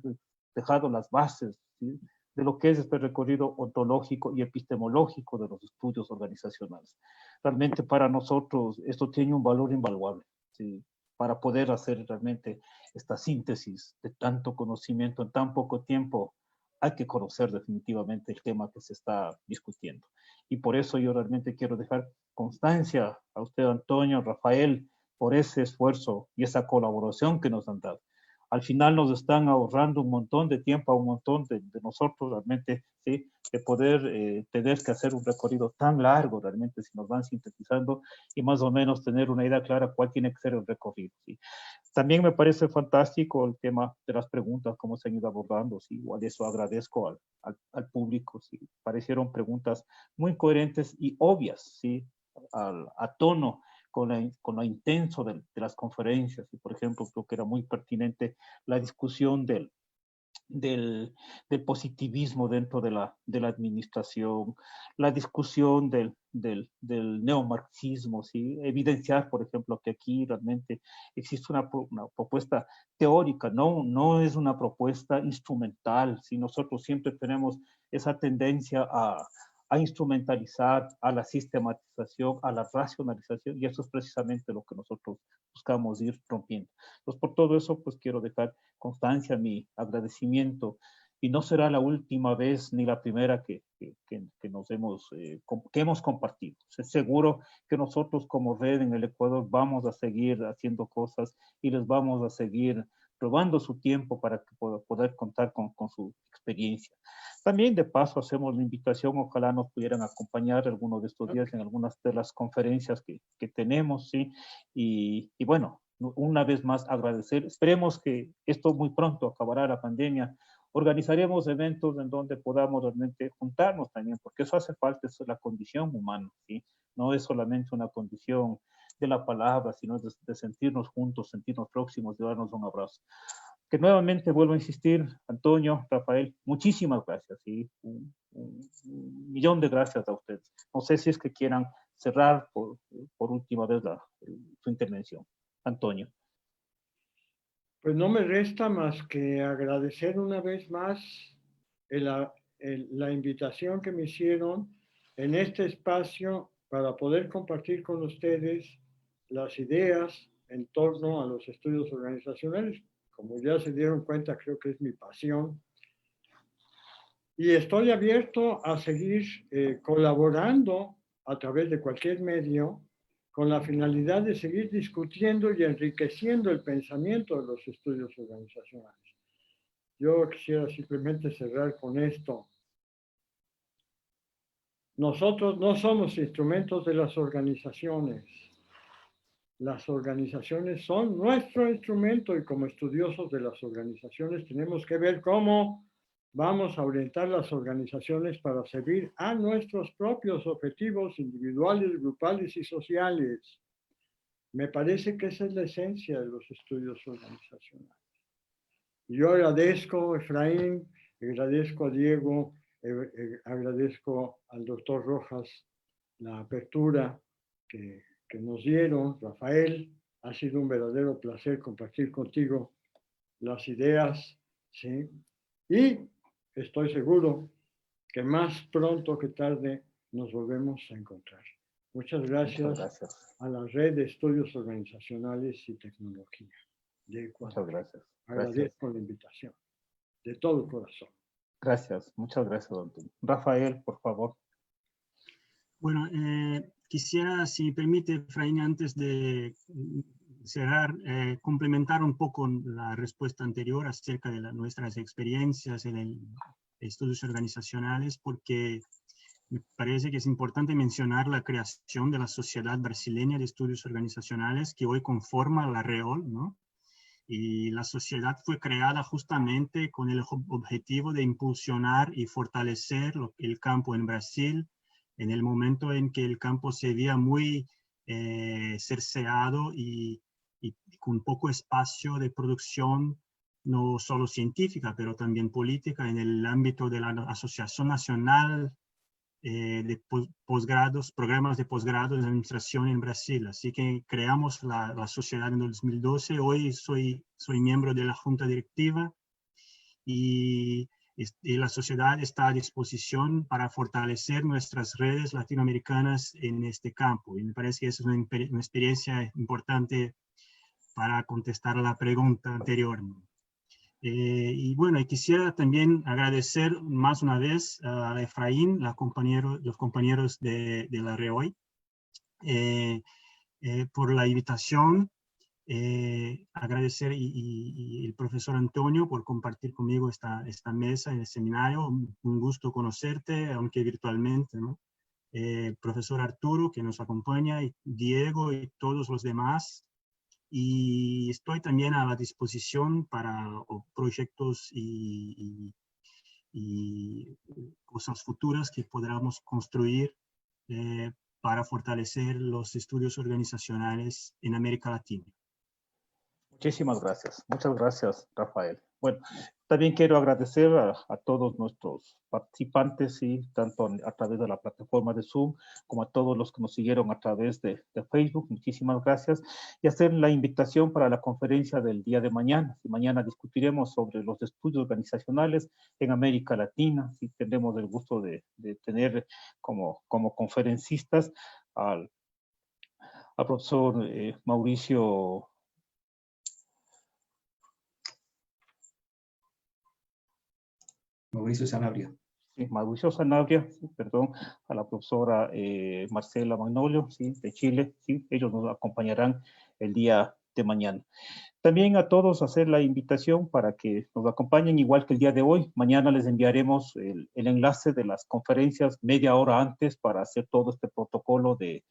dejado las bases, ¿sí?, de lo que es este recorrido ontológico y epistemológico de los estudios organizacionales. Realmente para nosotros esto tiene un valor invaluable, ¿sí?, para poder hacer realmente esta síntesis de tanto conocimiento en tan poco tiempo. Hay que conocer definitivamente el tema que se está discutiendo. Y por eso yo realmente quiero dejar constancia a usted, Antonio, Rafael, por ese esfuerzo y esa colaboración que nos han dado. Al final nos están ahorrando un montón de tiempo a un montón de nosotros realmente, ¿sí?, de poder tener que hacer un recorrido tan largo realmente, si nos van sintetizando, y más o menos tener una idea clara cuál tiene que ser el recorrido, ¿sí? También me parece fantástico el tema de las preguntas, cómo se han ido abordando, ¿sí? Igual eso agradezco al público, ¿sí? Parecieron preguntas muy coherentes y obvias, ¿sí?, a tono con lo intenso de las conferencias. Y por ejemplo, creo que era muy pertinente la discusión del positivismo dentro de la administración, la discusión del neomarxismo, ¿sí? Evidenciar, por ejemplo, que aquí realmente existe una propuesta teórica, no es una propuesta instrumental, ¿sí? Nosotros siempre tenemos esa tendencia a instrumentalizar, a la sistematización, a la racionalización, y eso es precisamente lo que nosotros buscamos ir rompiendo. Entonces, por todo eso, pues quiero dejar constancia, mi agradecimiento, y no será la última vez ni la primera que hemos compartido. Seguro que nosotros como red en el Ecuador vamos a seguir haciendo cosas y les vamos a seguir robando su tiempo para que poder contar con su experiencia. También de paso hacemos la invitación, ojalá nos pudieran acompañar algunos de estos días en algunas de las conferencias que tenemos, ¿sí? Y bueno, una vez más agradecer. Esperemos que esto muy pronto acabará la pandemia. Organizaremos eventos en donde podamos realmente juntarnos también, porque eso hace falta, eso es la condición humana, ¿sí? No es solamente una condición de la palabra, sino de sentirnos juntos, sentirnos próximos, de darnos un abrazo. Que nuevamente vuelvo a insistir, Antonio, Rafael, muchísimas gracias, ¿sí? Un millón de gracias a ustedes. No sé si es que quieran cerrar por última vez su intervención. Antonio. Pues no me resta más que agradecer una vez más la invitación que me hicieron en este espacio para poder compartir con ustedes las ideas en torno a los estudios organizacionales. Como ya se dieron cuenta, creo que es mi pasión. Y estoy abierto a seguir colaborando a través de cualquier medio con la finalidad de seguir discutiendo y enriqueciendo el pensamiento de los estudios organizacionales. Yo quisiera simplemente cerrar con esto. Nosotros no somos instrumentos de las organizaciones. Las organizaciones son nuestro instrumento y como estudiosos de las organizaciones tenemos que ver cómo vamos a orientar las organizaciones para servir a nuestros propios objetivos individuales, grupales y sociales. Me parece que esa es la esencia de los estudios organizacionales. Yo agradezco a Efraín, agradezco a Diego, agradezco al doctor Rojas la apertura que nos dieron. Rafael, ha sido un verdadero placer compartir contigo las ideas, ¿sí? Y estoy seguro que más pronto que tarde nos volvemos a encontrar. Muchas gracias a la Red de Estudios Organizacionales y Tecnología de Ecuador. Muchas gracias. Agradezco la invitación, de todo corazón. Gracias, muchas gracias, don Tulio. Rafael, por favor. Bueno, quisiera, si permite, Efraín, antes de cerrar, complementar un poco la respuesta anterior acerca de nuestras experiencias en estudios organizacionales, porque me parece que es importante mencionar la creación de la Sociedad Brasileña de Estudios Organizacionales, que hoy conforma la REOL, ¿no? Y la sociedad fue creada justamente con el objetivo de impulsionar y fortalecer el campo en Brasil, en el momento en que el campo se veía muy cerceado y con poco espacio de producción, no solo científica, pero también política, en el ámbito de la Asociación Nacional de posgrados, programas de posgrado en administración en Brasil. Así que creamos la sociedad en 2012. Hoy soy miembro de la junta directiva y la sociedad está a disposición para fortalecer nuestras redes latinoamericanas en este campo. Y me parece que esa es una experiencia importante para contestar a la pregunta anterior. Y bueno, y quisiera también agradecer más una vez a Efraín, los compañeros de la REOI, por la invitación. Agradecer y el profesor Antonio por compartir conmigo esta mesa en el seminario. Un gusto conocerte, aunque virtualmente, ¿no? Profesor Arturo, que nos acompaña, y Diego y todos los demás. Y estoy también a la disposición para proyectos y cosas futuras que podamos construir para fortalecer los estudios organizacionales en América Latina. Muchísimas gracias. Muchas gracias, Rafael. Bueno, también quiero agradecer a todos nuestros participantes, y tanto a través de la plataforma de Zoom, como a todos los que nos siguieron a través de Facebook. Muchísimas gracias. Y hacer la invitación para la conferencia del día de mañana. Y mañana discutiremos sobre los estudios organizacionales en América Latina. Y tendremos el gusto de tener como conferencistas al profesor Mauricio Sanabria. Sí, Mauricio Sanabria, sí, perdón, a la profesora Marcela Magnolio, sí, de Chile, sí, ellos nos acompañarán el día de mañana. También a todos hacer la invitación para que nos acompañen, igual que el día de hoy. Mañana les enviaremos el enlace de las conferencias media hora antes para hacer todo este protocolo de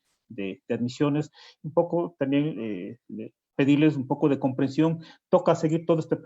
admisiones. Un poco también pedirles un poco de comprensión. Toca seguir todo este